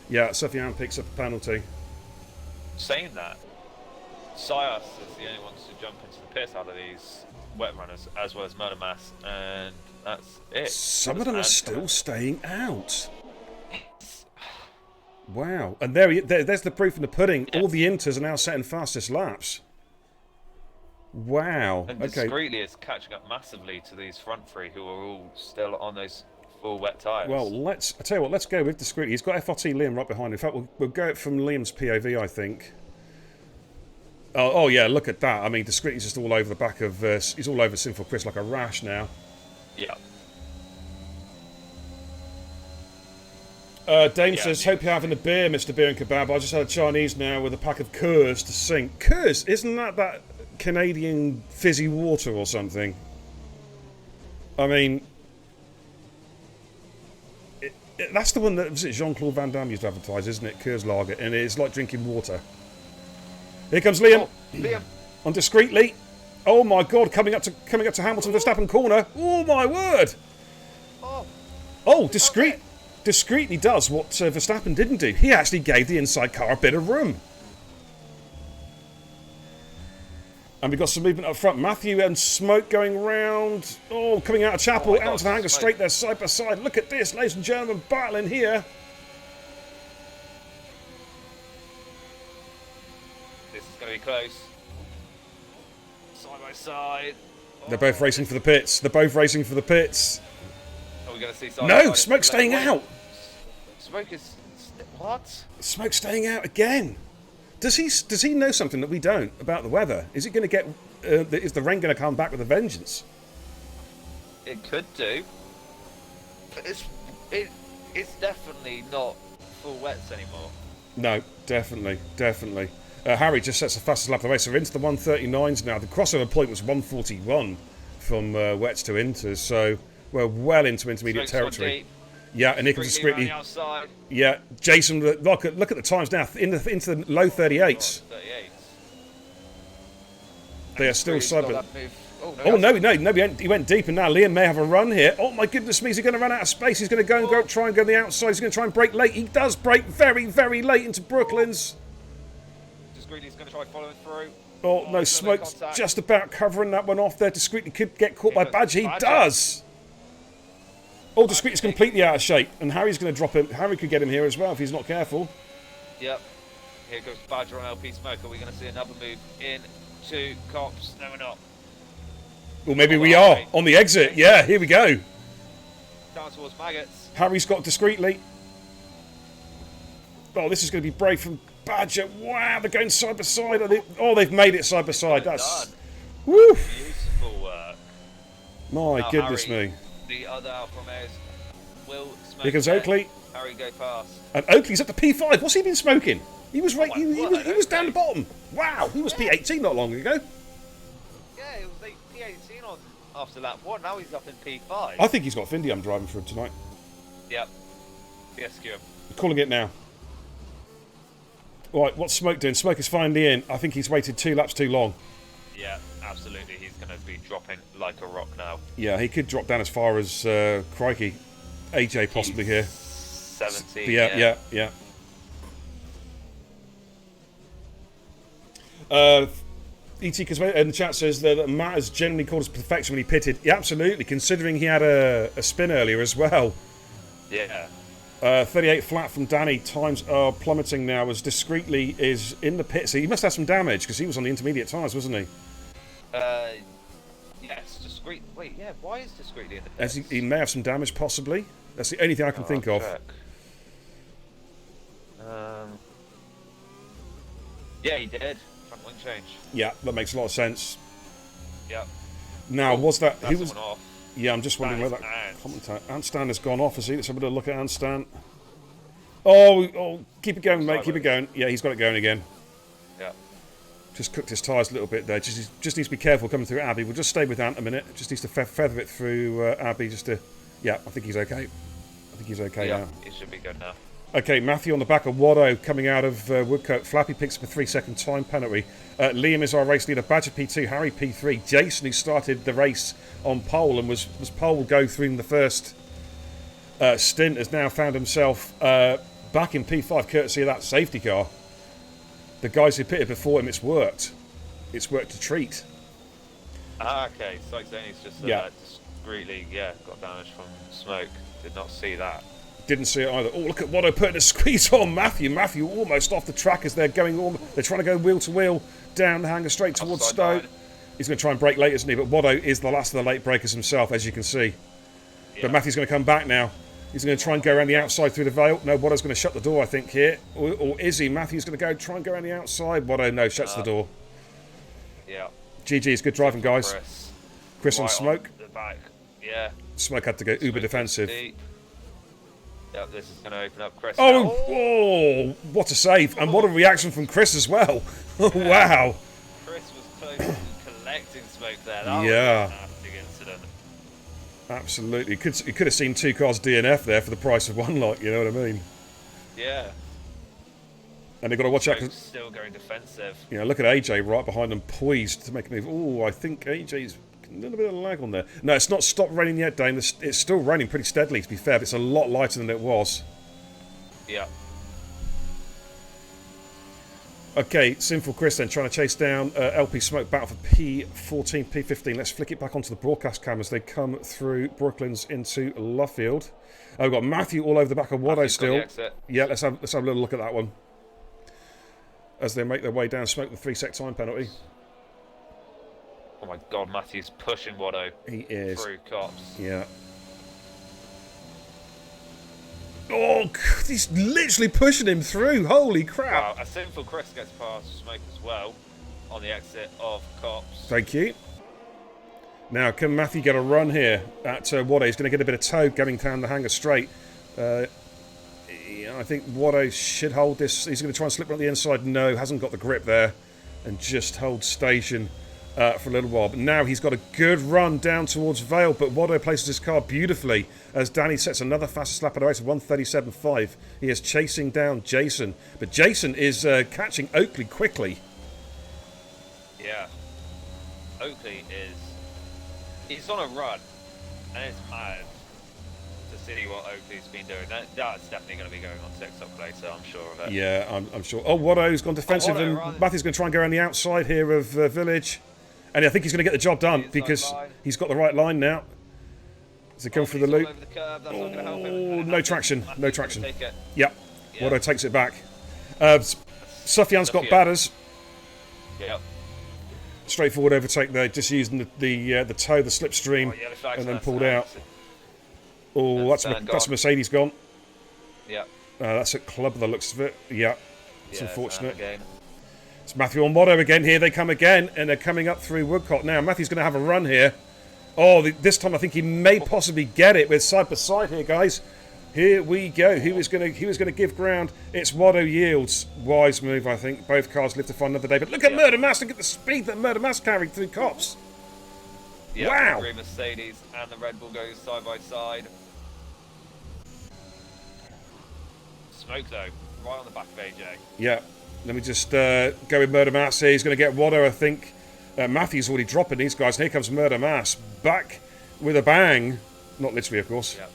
Yeah, Sufyan picks up a penalty. Saying that, Sayas is the only ones to jump into the pits out of these wet runners, as well as Murder Mass, and that's it. Some of them are still staying out. Wow. And there's the proof in the pudding. Yeah. All the inters are now setting fastest laps. Wow. And discreetly it's catching up massively to these front three who are all still on those full wet tyres. Well, I tell you what, let's go with discreetly. He's got FRT Liam right behind him. In fact, we'll go it from Liam's POV, I think. Oh yeah, look at that. I mean, discreetly's just all over the back of... he's all over Sinful Chris like a rash now. Yeah. Dame says, hope you're having a beer, Mr. Beer and Kebab. I just had a Chinese now with a pack of Coors to sink. Coors? Isn't that Canadian fizzy water or something? I mean... that's the one that Jean-Claude Van Damme used to advertise, isn't it? Coors Lager. And it's like drinking water. Here comes Liam. Oh, Liam. On discreetly. Oh my God, coming up to Hamilton Verstappen corner. Oh my word. Oh, discreetly does what Verstappen didn't do. He actually gave the inside car a bit of room. And we've got some movement up front. Matthew and Smoke going round. Oh, coming out of Chapel, out to the hangar, straight there, side by side. Look at this, ladies and gentlemen, battling here. This is going to be close. Side by side. They're both racing for the pits. Are we going to see side? No, Smoke's staying out. Smoke is... what? Smoke's staying out again. Does he know something that we don't about the weather? Is it going to get... is the rain going to come back with a vengeance? It could do. But it's It's definitely not full wets anymore. No, definitely. Harry just sets the fastest lap of the race. So we're into the 139s now. The crossover point was 141 from wets to inters, so we're well into intermediate territory. Yeah, and here comes discreetly. Yeah, Jason, look at the times now into the low 38s. They are still side. Oh no, he went deep, and now Liam may have a run here. Oh my goodness me, he's going to run out of space. He's going to try and go to the outside. He's going to try and brake late. He does brake very, very late into Brooklands. Discreetly's going to try following through. Oh no, Smoke's just about covering that one off there. Discreetly could get caught by Badger. He does. Oh, Discreetly's completely out of shape, and Harry's going to drop him. Harry could get him here as well if he's not careful. Yep. Here goes Badger on LP Smoke. Are we going to see another move into Cops? No, we're not. Well, maybe we are on the exit. Yeah, here we go. Down towards Maggots. Harry's got Discreetly. Oh, this is going to be brave from Badger. Wow, they're going side by side. They've made it side by side. That's woo. Beautiful work. My goodness me. The other Alfa Romeos will smoke. Here comes Oakley. Harry, go fast. And Oakley's up to P5. What's he been smoking? He was right. He was down the bottom. Wow, he was P18 not long ago. Yeah, it was like P18 on after lap 1. Now he's up in P5. I think he's got Findy. I'm driving for him tonight. Yep. Yes, him. Calling it now. Right, what's Smoke doing? Smoke is finally in. I think he's waited 2 laps too long. Yeah, absolutely. He's going to be dropping like a rock now. Yeah, he could drop down as far as crikey, AJ possibly here. 70. Yeah. E.T. Cosmo in the chat says that Matt has generally called us perfection when he pitted. Yeah, absolutely, considering he had a spin earlier as well. Yeah. 38 flat from Danny. Times are plummeting now as Discreetly is in the pit. So he must have some damage because he was on the intermediate tyres, wasn't he? Yes, Discreet. Wait, yeah, why is Discreetly in the pit? He may have some damage, possibly. That's the only thing I can think of. Yeah, he did. Front wing change. Yeah, that makes a lot of sense. Yep. Now, was that... He was off. Yeah, I'm just wondering where that commentator... Anstan has gone off, has he? Let's have a look at Anstan. Oh, keep it going, mate, keep it going. Yeah, he's got it going again. Yeah. Just cooked his tyres a little bit there. Just needs to be careful coming through Abbey. We'll just stay with Ant a minute. Just needs to feather it through Abbey just to... Yeah, I think he's okay. Yeah, he should be good now. Okay, Matthew on the back of Watto coming out of Woodcote. Flappy picks up a 3-second time penalty. Liam is our race leader. Badger P2, Harry P3. Jason, who started the race on pole and was pole go through in the first stint, has now found himself back in P5 courtesy of that safety car. The guys who pitted before him, it's worked. It's worked a treat. Okay, so he's just discreetly, got damage from smoke. Did not see that. Didn't see it either. Oh, look at Watto putting a squeeze on Matthew. Matthew almost off the track as they're going. They're trying to go wheel to wheel down the hanger straight towards Stowe. He's going to try and brake late, isn't he? But Watto is the last of the late breakers himself, as you can see. Yeah. But Matthew's going to come back now. He's going to try and go around the outside through the Vale. No, Watto's going to shut the door, I think, here. Or is he? Matthew's going to try and go around the outside. Watto, no, shuts the door. Yeah. GG's good driving, guys. Chris on Smoke. The back. Yeah. Smoke had to go uber defensive. Yep, this is going to open up Chris. Oh, what a save. And what a reaction from Chris as well. Wow. Chris was close to collecting smoke there. That was a nasty incident. Absolutely. You could have seen 2 cars DNF there for the price of 1 lot, you know what I mean? Yeah. And they've got to watch out. Still going defensive. You know, look at AJ right behind them, poised to make a move. Oh, I think AJ's a little bit of lag on there. No, it's not stopped raining yet, Dane. It's still raining pretty steadily, to be fair, but it's a lot lighter than it was. Yeah. Okay, Sinful Chris then trying to chase down LP Smoke battle for P14, P15. Let's flick it back onto the broadcast cameras. They come through Brooklands into Luffield. We've got Matthew all over the back of Watto still. Yeah, let's have a little look at that one. As they make their way down Smoke with 3-sec time penalty. Oh my God, Matthew's pushing Watto. He is. Through Cops. Yeah. Oh, he's literally pushing him through. Holy crap. Wow, a Sinful Chris gets past Smoke as well on the exit of Cops. Thank you. Now, can Matthew get a run here at Watto? He's going to get a bit of tow going down the hanger straight. Yeah, I think Watto should hold this. He's going to try and slip on the inside. No, hasn't got the grip there. And just hold station for a little while. But now he's got a good run down towards Vale. But Watto places his car beautifully as Danny sets another fastest lap of the race of 1:37.5. He is chasing down Jason. But Jason is catching Oakley quickly. Yeah. Oakley is... He's on a run. And it's mad to see what Oakley's been doing. That's definitely going to be going on TikTok later, I'm sure of it. Yeah, I'm sure. Oh, Watto's gone defensive, and Matthew's going to try and go around the outside here of Village. And I think he's going to get the job done because he's got the right line now. So going through the loop. Oh, no traction. No traction. Yep. Watto takes it back. Sufjan's got batters. Yep. Straightforward overtake there, just using the toe, the slipstream, and then pulled out. Oh, that's a Mercedes gone. Yep. That's at Club by the looks of it. Yep. It's unfortunate. It's Matthew and Watto again. Here they come again, and they're coming up through Woodcock now. Matthew's going to have a run here. Oh, this time I think he may possibly get it with side by side here, guys. Here we go. Who is going to give ground? It's Watto yields. Wise move, I think. Both cars live to find another day. But look at Murder Mass. Look at the speed that Murder Mass carried through cops. Yeah, wow. The green Mercedes and the Red Bull goes side by side. Smoke though, right on the back of AJ. Yeah. Let me just go with Murder Mass here. He's going to get Watto, I think. Matthew's already dropping these guys. And here comes Murder Mass. Back with a bang. Not literally, of course. Yep.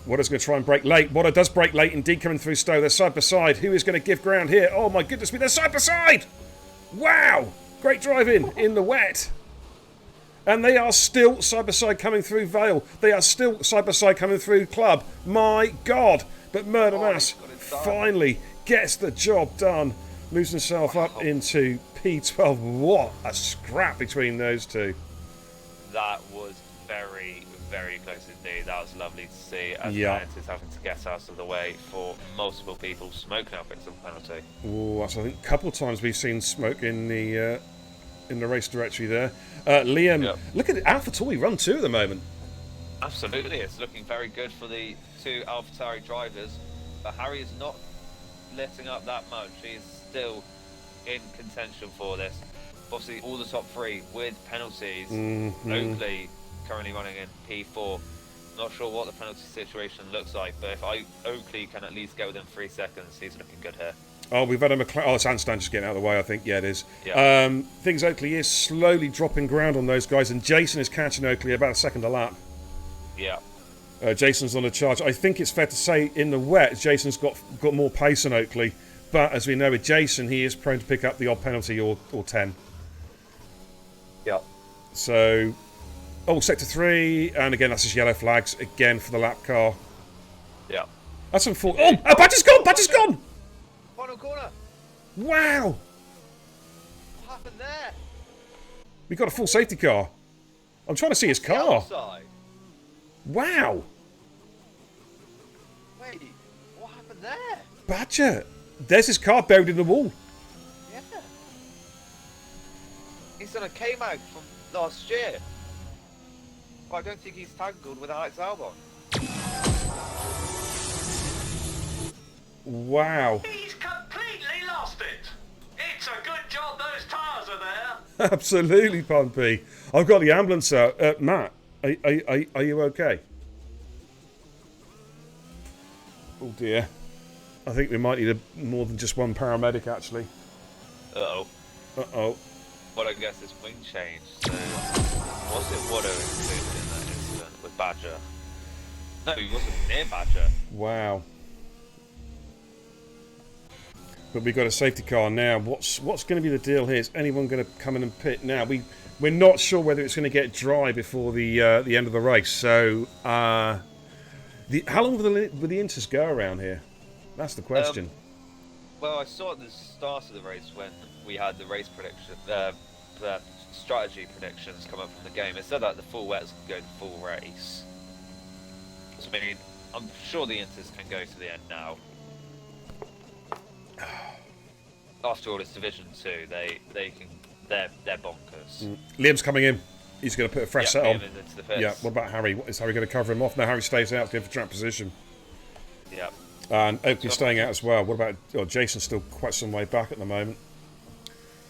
Watto's going to try and break late. Watto does break late indeed, coming through Stowe. They're side by side. Who is going to give ground here? Oh my goodness me, they're side by side! Wow! Great driving in the wet. And they are still side by side coming through Vale. They are still side by side coming through Club. My God! But Murder Mass finally gets the job done. Moves himself up into P12. What a scrap between those two. That was very, very close indeed. That was lovely to see. And Giants is having to get out of the way for multiple people. Smoke now picks up a penalty. Oh, that's, I think, a couple of times we've seen Smoke in the race directory there. Liam, look at AlphaTauri run 2 at the moment. Absolutely, it's looking very good for the two AlphaTauri drivers. But Harry is not letting up that much. He's still in contention for this. Obviously, all the top three with penalties. Oakley currently running in P4. Not sure what the penalty situation looks like, but if Oakley can at least get within 3 seconds, he's looking good here. Oh, we've had a McLaren. Oh, Sandstone just getting out of the way, I think. Yeah, it is. Yeah. Things Oakley is slowly dropping ground on those guys, and Jason is catching Oakley about a second a lap. Yeah. Jason's on a charge. I think it's fair to say in the wet, Jason's got more pace than Oakley. But as we know with Jason, he is prone to pick up the odd penalty or 10. Yeah. So, sector 3, and again, that's just yellow flags again for the lap car. Yeah. That's unfortunate. Oh, Badger's gone! Badger's gone! Final corner. Wow! What happened there? We got a full safety car. I'm trying to see his car. Outside. Wow! Wait, what happened there? Badger! There's his car buried in the wall. Yeah. He's on a K-Mag from last year. But I don't think he's tangled with Alex Albon. Wow. He's completely lost it. It's a good job those tyres are there. Absolutely, Pompey. I've got the ambulance out. Matt, are you okay? Oh dear. I think we might need more than just one paramedic, actually. Uh-oh. Uh-oh. Well, I guess it's wing change, so... Was it Watto included in that incident with Badger? No, he wasn't near Badger. Wow. But we've got a safety car now. What's going to be the deal here? Is anyone going to come in and pit now? We're not sure whether it's going to get dry before the end of the race. So, how long will the Inters go around here? That's the question. Well, I saw at the start of the race when we had the race prediction, strategy predictions come up from the game. It said that the full wets can go the full race. So, I mean, I'm sure the Inters can go to the end now. After all, it's Division 2. They can. They're bonkers. Liam's coming in. He's going to put a fresh set on. Into the pits. Yeah. What about Harry? Is Harry going to cover him off? No, Harry stays out to go for track position. And Oakley's staying out as well. What about... Oh, Jason's still quite some way back at the moment.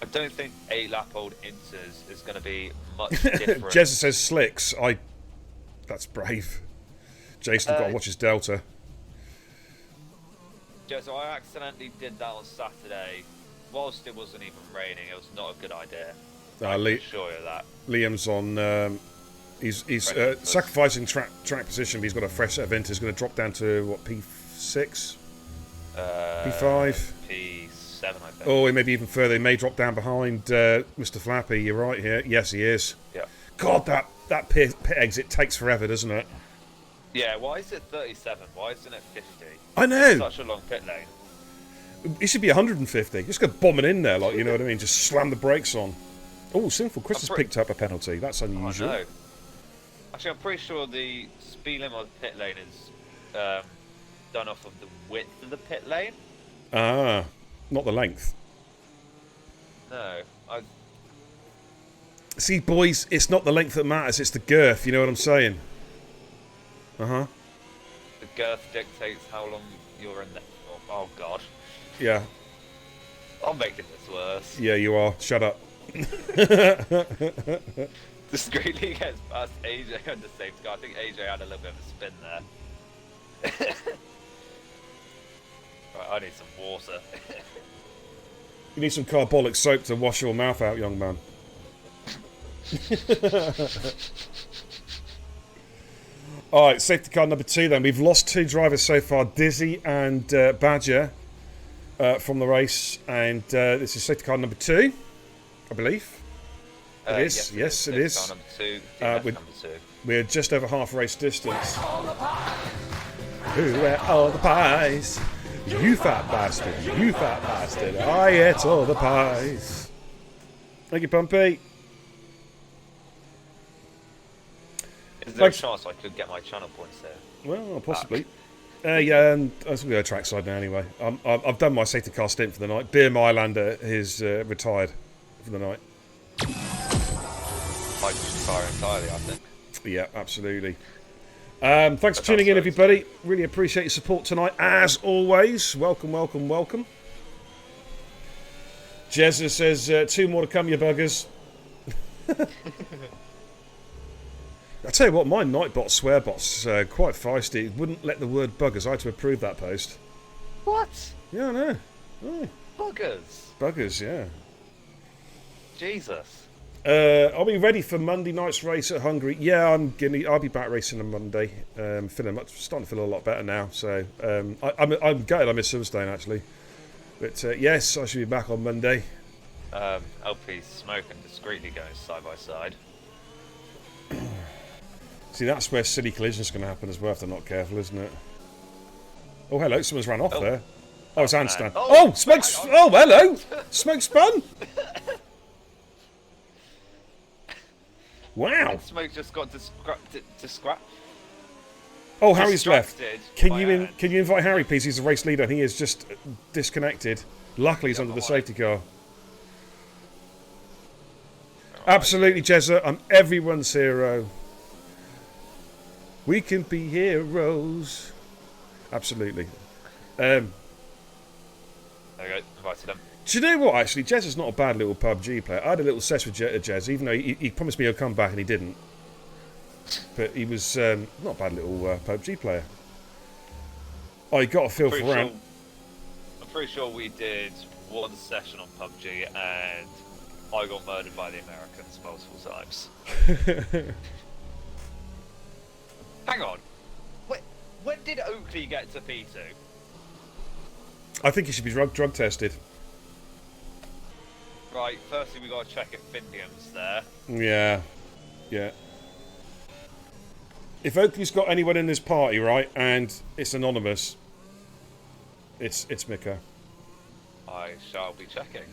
I don't think 8-lap-old Inters is going to be much different. Jezza says slicks. That's brave. Jason got to watch his Delta. So I accidentally did that on Saturday. Whilst it wasn't even raining, it was not a good idea. I can assure you that. Liam's on... he's sacrificing track position, but he's got a fresh set of Inters. He's going to drop down to, what, P6? P5? P7, I think. Oh, maybe even further. He may drop down behind Mr. Flappy. You're right here. Yes, he is. Yeah. God, that pit exit takes forever, doesn't it? Yeah, why is it 37? Why isn't it 50? I know. It's such a long pit lane. It should be 150. Just go bombing in there, like, you know what I mean? Just slam the brakes on. Oh, Sinful Chris has picked up a penalty. That's unusual. I know. Actually, I'm pretty sure the speed limit of the pit lane is done off of the width of the pit lane. Ah, not the length. No. See, boys, it's not the length that matters, it's the girth, you know what I'm saying? Uh-huh. The girth dictates how long you're in there. Oh, God. Yeah. I'm making this worse. Yeah, you are. Shut up. Discreetly gets past AJ on the safety car. I think AJ had a little bit of a spin there. Right, I need some water. You need some carbolic soap to wash your mouth out, young man. Alright, safety car number 2 then. We've lost 2 drivers so far, Dizzy and Badger, from the race. And this is safety car number 2, I believe. It is. Yes, it is. Number 2. We're just over half race distance. Who ate all the pies? You fat bastard. You fat bastard. I ate all the pies. Thank you, Pumpy. Is there a chance I could get my channel points there? Well, possibly. Yeah, and I was going to go trackside now anyway. I've done my safety car stint for the night. Beer Mylander is retired for the night. I just retire entirely, I think. Yeah, absolutely. Thanks for tuning in, everybody. Really appreciate your support tonight, as always. Welcome, welcome, welcome. Jezza says, 2 more to come, you buggers. I tell you what, my Nightbot swearbot's quite feisty. It wouldn't let the word buggers. I had to approve that post. What? Yeah, I know. Oh. Buggers? Buggers, yeah. Jesus. Are we ready for Monday night's race at Hungary? Yeah, I'll be back racing on Monday. Starting to feel a lot better now. So I'm gutted I missed Silverstone actually, but yes, I should be back on Monday. LP's smoking discreetly going side by side. See, that's where silly collisions going to happen as well if they're not careful, isn't it? Oh, hello! Someone's ran off there. Oh, it's handstand. Oh, Smoke's. Oh, hello! Smoke spun. Wow! Smoke just got scrap. Oh, Harry's left. Can you Can invite Harry, please? He's the race leader. He is just disconnected. Luckily, he's under the safety car. Absolutely, Jezza. I'm everyone's hero. We can be heroes. Absolutely. There we go. Invited him. Do you know what, actually? Jez is not a bad little PUBG player. I had a little sesh with Jez, even though he promised me he'll come back and he didn't. But he was not a bad little PUBG player. Oh, you got a feel for round. I'm pretty sure we did one session on PUBG and I got murdered by the Americans multiple times. Hang on. When did Oakley get to P2? I think he should be drug tested. Right, firstly we got to check if Findium's there. Yeah. If Oakley's got anyone in this party, right, and it's anonymous, it's Mika. I shall be checking.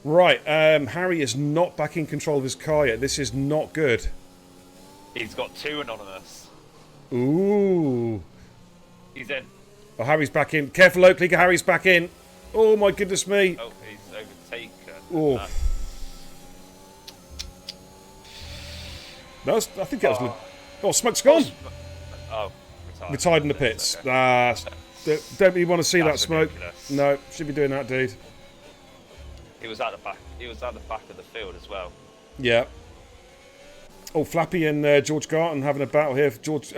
Right, Harry is not back in control of his car yet. This is not good. He's got 2 anonymous. Ooh. He's in. Oh, Harry's back in. Careful, Oakley. Harry's back in. Oh, my goodness me. Oh, he's overtaken. Oh. I think that was... Oh, Smoke's gone. Oh, retired in the pits. Okay. Don't really want to see that That's smoke. ridiculous. No, should be doing that, dude. He was at the back. He was at the back of the field as well. Yeah. Oh, Flappy and George Garton having a battle here. George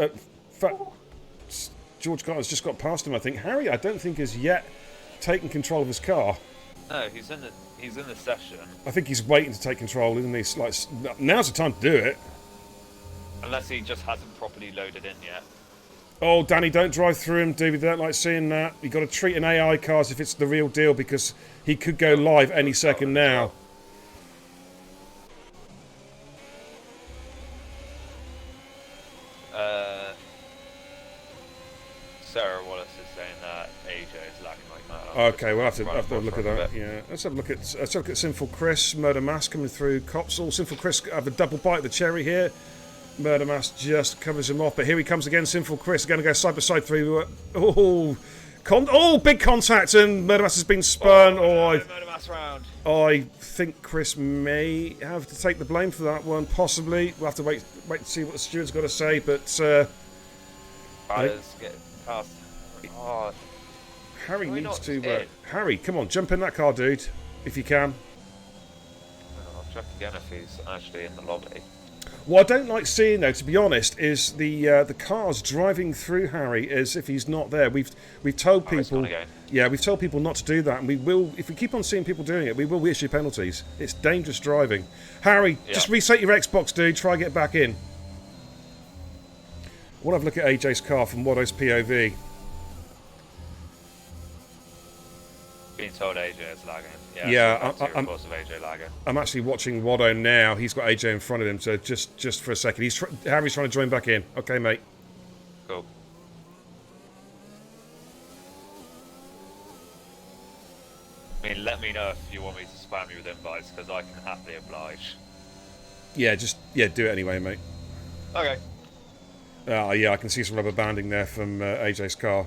Garton's just got past him, I think. Harry, I don't think, has yet taken control of his car. No, he's in the session. I think he's waiting to take control, isn't he? Like, now's the time to do it. Unless he just hasn't properly loaded in yet. Oh, Danny, don't drive through him, dude. We don't like seeing that. You've got to treat an AI car as if it's the real deal, because he could go live any second now. Sarah Wallace is saying that AJ is lacking like that. Okay, we'll have to look at that. Yeah, let's have a look at Sinful Chris, Murder Mass coming through Copsall. Sinful Chris have a double bite of the cherry here. Murder Mass just covers him off, but here he comes again. Sinful Chris going to go side by side through. Big contact, and Murder Mass has been spun. Murder Mass round. I think Chris may have to take the blame for that one, possibly. We'll have to wait to see what the steward's got to say, but Riders get past. Oh, Harry needs to. Harry, come on, jump in that car, dude, if you can. I'll check again if he's actually in the lobby. What I don't like seeing, though, to be honest, is the cars driving through Harry as if he's not there. We've told people, we've told people not to do that, and we will. If we keep on seeing people doing it, we will issue penalties. It's dangerous driving. Harry, just reset your Xbox, dude. Try and get back in. I want to have a look at AJ's car from Waddo's POV. Being told AJ is lagging. I'm actually watching Waddo now. He's got AJ in front of him, so just for a second. Harry's trying to join back in. Okay, mate. Cool. I mean, let me know if you want me to spam you with invites, because I can happily oblige. Yeah, do it anyway, mate. Okay. Yeah, I can see some rubber banding there from AJ's car.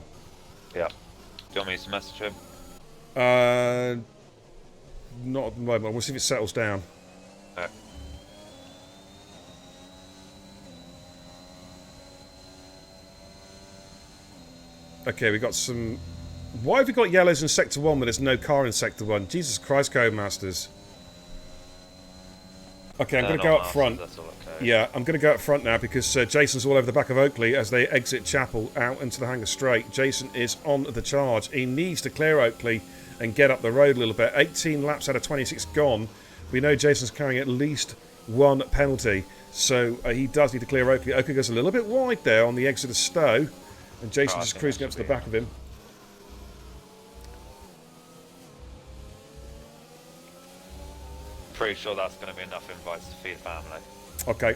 Yeah. Do you want me to message him? Not at the moment. We'll see if it settles down. Okay. Okay, we got some. Why have we got yellows in Sector 1 when there's no car in Sector 1? Jesus Christ, Codemasters. Okay, I'm going to go up front. Yeah, I'm going to go up front now because Jason's all over the back of Oakley as they exit Chapel out into the hangar straight. Jason is on the charge. He needs to clear Oakley and get up the road a little bit. 18 laps out of 26 gone. We know Jason's carrying at least one penalty, so he does need to clear Oakley. Oakley goes a little bit wide there on the exit of Stowe, and Jason's just cruising up to the back of him. Pretty sure that's going to be enough invites to feed the family. Okay.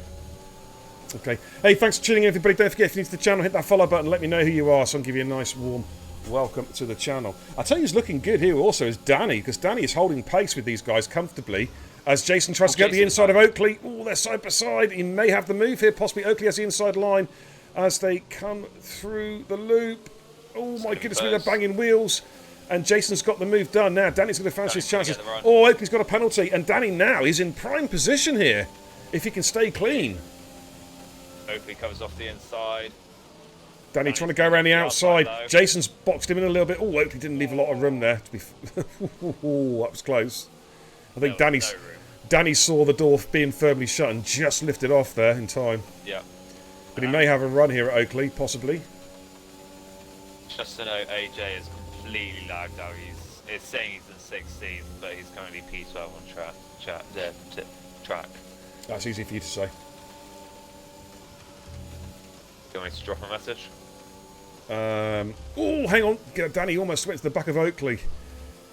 Hey, thanks for tuning in, everybody. Don't forget, if you're new to the channel, hit that follow button. Let me know who you are, so I'll give you a nice, warm welcome to the channel. I'll tell you who's looking good here also is Danny, because Danny is holding pace with these guys comfortably as Jason tries to get the inside of Oakley. Oh, they're side by side. He may have the move here. Possibly Oakley has the inside line as they come through the loop. Oh, my goodness me, they're banging wheels. And Jason's got the move done now. Danny's going to fancy his chances. Oh, Oakley's got a penalty. And Danny now is in prime position here if he can stay clean. Oakley comes off the inside. Danny trying to go around the outside. Jason's boxed him in a little bit. Oh, Oakley didn't leave a lot of room there. To be oh, that was close. I think Danny saw the door being firmly shut and just lifted off there in time. Yeah. But he may have a run here at Oakley, possibly. Just to know, AJ is completely lagged out. It's saying he's in 16th, but he's currently P12 on track. That's easy for you to say. Do you want me to drop a message? Oh, hang on. Danny almost went to the back of Oakley.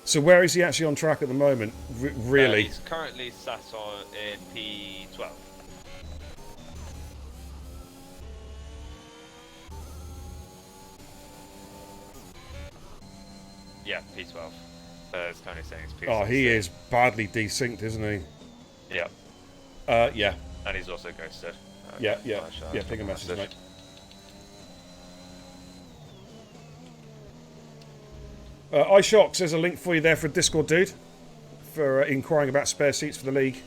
So where is he actually on track at the moment? Really? He's currently sat on in P12. Yeah, P12. It's currently saying it's P12. Oh, he is badly desynced, isn't he? Yeah. Yeah. And he's also ghosted. Yeah, ping a message, mate. iShocks, there's a link for you there for a Discord, dude, for inquiring about spare seats for the league.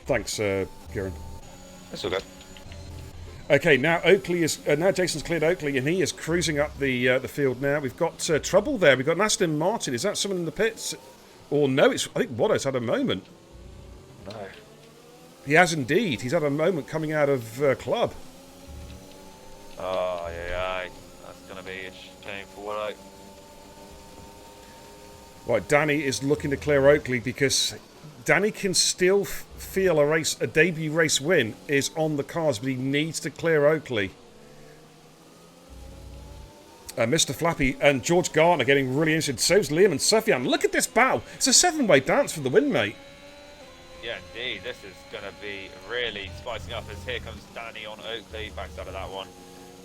Thanks, Kieran. That's all good. Okay, now Oakley is now Jason's cleared Oakley, and he is cruising up the field now. We've got trouble there. We've got an Aston Martin. Is that someone in the pits? Or no? I think Watto's had a moment. No. He has indeed. He's had a moment coming out of club. Oh, yeah. That's going to be a shame for Watto. Right, Danny is looking to clear Oakley because Danny can still feel a debut race win is on the cards, but he needs to clear Oakley. Mr. Flappy and George Gardner getting really interested. So's Liam and Sufjan. Look at this battle. It's a 7-way dance for the win, mate. Yeah, indeed. This is going to be really spicing up as here comes Danny on Oakley. Backs out of that one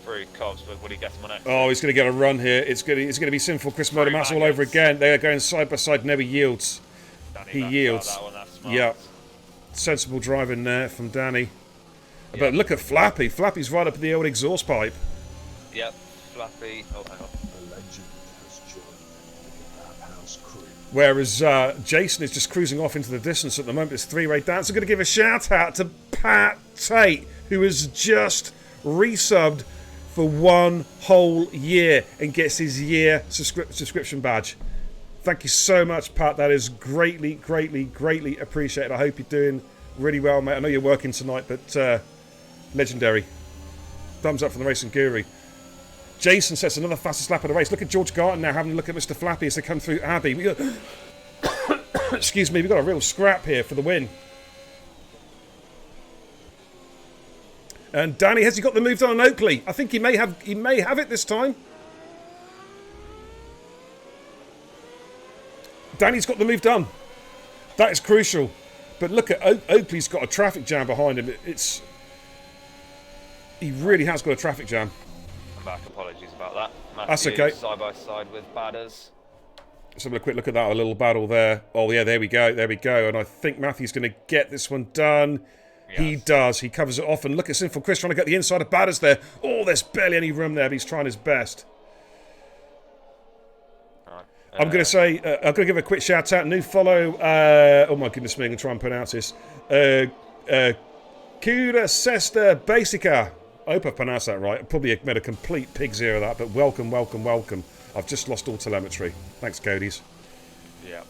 through Cobbs, but will he get him on exit? Oh, he's going to get a run here. It's going to be Sinful Chris Motormass all over again. They are going side by side. Never yields. Danny He yields. that one. That's smart. Yeah. Sensible driving there from Danny. Yeah. But look at Flappy. Flappy's right up at the old exhaust pipe. Yep. Flappy. Oh, hang on. Whereas Jason is just cruising off into the distance at the moment. It's 3-way dance. I'm going to give a shout out to Pat Tate, who has just resubbed for 1 whole year and gets his year subscription badge. Thank you so much, Pat. That is greatly, greatly, greatly appreciated. I hope you're doing really well, mate. I know you're working tonight, but legendary. Thumbs up from the Racing Guru. Jason sets another fastest lap of the race. Look at George Garton now having a look at Mr. Flappy as they come through Abbey. Excuse me, we've got a real scrap here for the win. And Danny, has he got the move done on Oakley? I think he may have it this time. Danny's got the move done. That is crucial. But look at Oakley's got a traffic jam behind him. He really has got a traffic jam. Back. Apologies about that. Matthew, that's okay. Side by side with Badders. Let's have a quick look at that. A little battle there. Oh yeah, there we go. There we go. And I think Matthew's going to get this one done. Yes. He does. He covers it off. And look at Sinful Chris trying to get the inside of Badders there. Oh, there's barely any room there, but he's trying his best. Right. I'm going to say, I'm going to give a quick shout out. New follow. Oh my goodness me, I'm going to try and pronounce this. Kura Sesta Basica. I hope I've pronounced that right. I probably made a complete pig's ear of that, but welcome, welcome, welcome. I've just lost all telemetry. Thanks, Cody's. Yeah.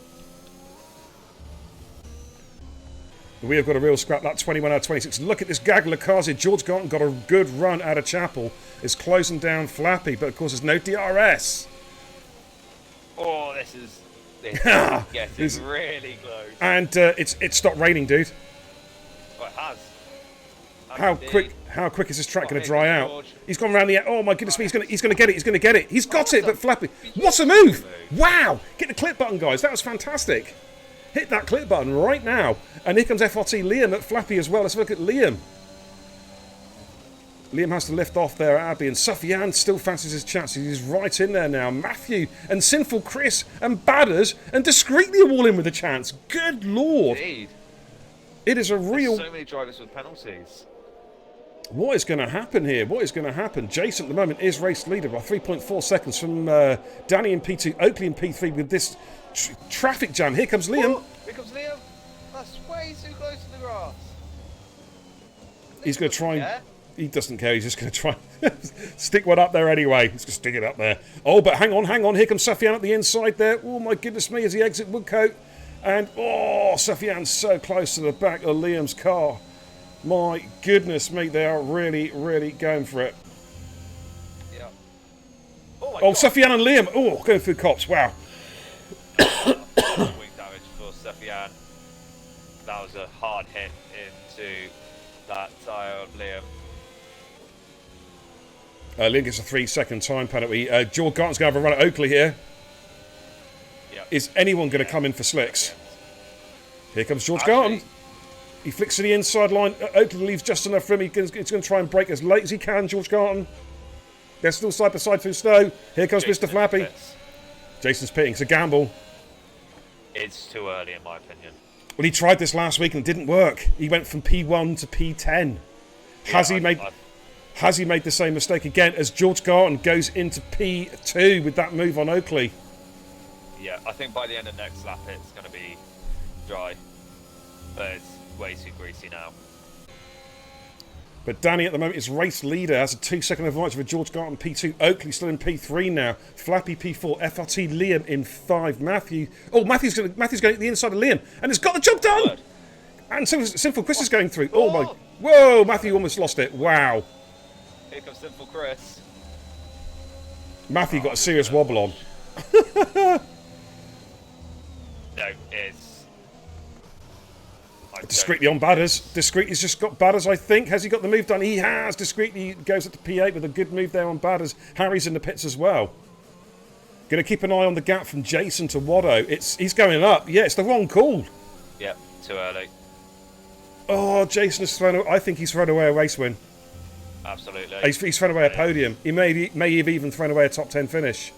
We have got a real scrap. That 21 out of 26. Look at this gaggle of cars here. George Garton got a good run out of Chapel. Is closing down Flappy, but of course there's no DRS. Oh, this is getting really close. And it's stopped raining, dude. Well, it has. How quick is this track going to dry out? George. He's gone around the... Oh, my goodness me. He's going to get it. He's going to get it. He's got it, but Flappy... What a move! Wow! Get the clip button, guys. That was fantastic. Hit that clip button right now. And here comes FRT Liam at Flappy as well. Let's look at Liam. Liam has to lift off there at Abbey. And Sufjan still fancies his chances. He's right in there now. Matthew and Sinful Chris and Badders and Discreetly all in with a chance. Good Lord. Indeed. It is a real... There's so many drivers with penalties. What is going to happen here? What is going to happen? Jason at the moment is race leader by 3.4 seconds from Danny in P2, Oakley in P3 with this traffic jam. Here comes Liam. Oh, here comes Liam. That's way too close to the grass. He's going to try and... He doesn't care. He's just going to try stick one up there anyway. He's going to stick it up there. Oh, but hang on, hang on. Here comes Sufjan at the inside there. Oh, my goodness me, as he exits Woodcote. And, oh, Sufjan's so close to the back of Liam's car. My goodness me, they are really, really going for it. Yeah. Oh, Sufjan and Liam. Oh, going through cops. Wow. Wing damage for Sufjan. That was a hard hit into that tyre of Liam. Liam gets a 3-second time penalty. George Garton's going to have a run at Oakley here. Yep. Is anyone going to come in for slicks? Here comes George Garton. He flicks to the inside line. Oakley leaves just enough room. He's going to try and brake as late as he can, George Garton. They're still side by side through snow. Here comes Mr. Flappy. Jason's pitting. It's a gamble. It's too early, in my opinion. Well, he tried this last week and it didn't work. He went from P1 to P10. Has he made the same mistake again as George Garton goes into P2 with that move on Oakley? Yeah, I think by the end of next lap it's going to be dry. But it's way too greasy now. But Danny at the moment is race leader, has a 2-second advantage over George Garton P2. Oakley still in P3 now. Flappy P4. FRT Liam in 5. Matthew. Oh, Matthew's going at the inside of Liam, and it's got the job done. And Sinful Chris is going through. Oh my! Whoa! Matthew almost lost it. Wow. Here comes Simple Chris. Matthew got a serious wobble on. No, it's... Discreetly on Batters. Discreetly's just got Batters, I think. Has he got the move done? He has. Discreetly goes up to P8 with a good move there on Batters. Harry's in the pits as well. Going to keep an eye on the gap from Jason to Watto. He's going up. Yeah, it's the wrong call. Yep, too early. Oh, Jason has thrown... I think he's thrown away a race win. Absolutely. He's thrown away a podium. He may have even thrown away a top 10 finish.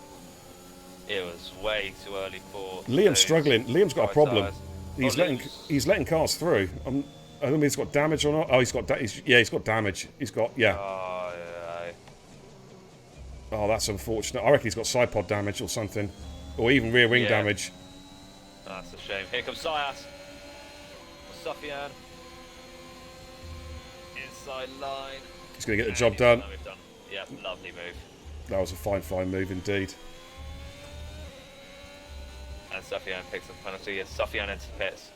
It was way too early for... Liam's struggling. Liam's got a problem. Tyres. He's letting cars through. I don't know if he's got damage or not. Oh, he's got damage. He's got, yeah. Oh, yeah. Oh, that's unfortunate. I reckon he's got side pod damage or something. Or even rear wing damage. That's a shame. Here comes Sayas. Sufyan. Inside line. He's going to get the job done. Yeah, lovely move. That was a fine move indeed. And Sufyan picks up the penalty. Yes, Sufyan into pits.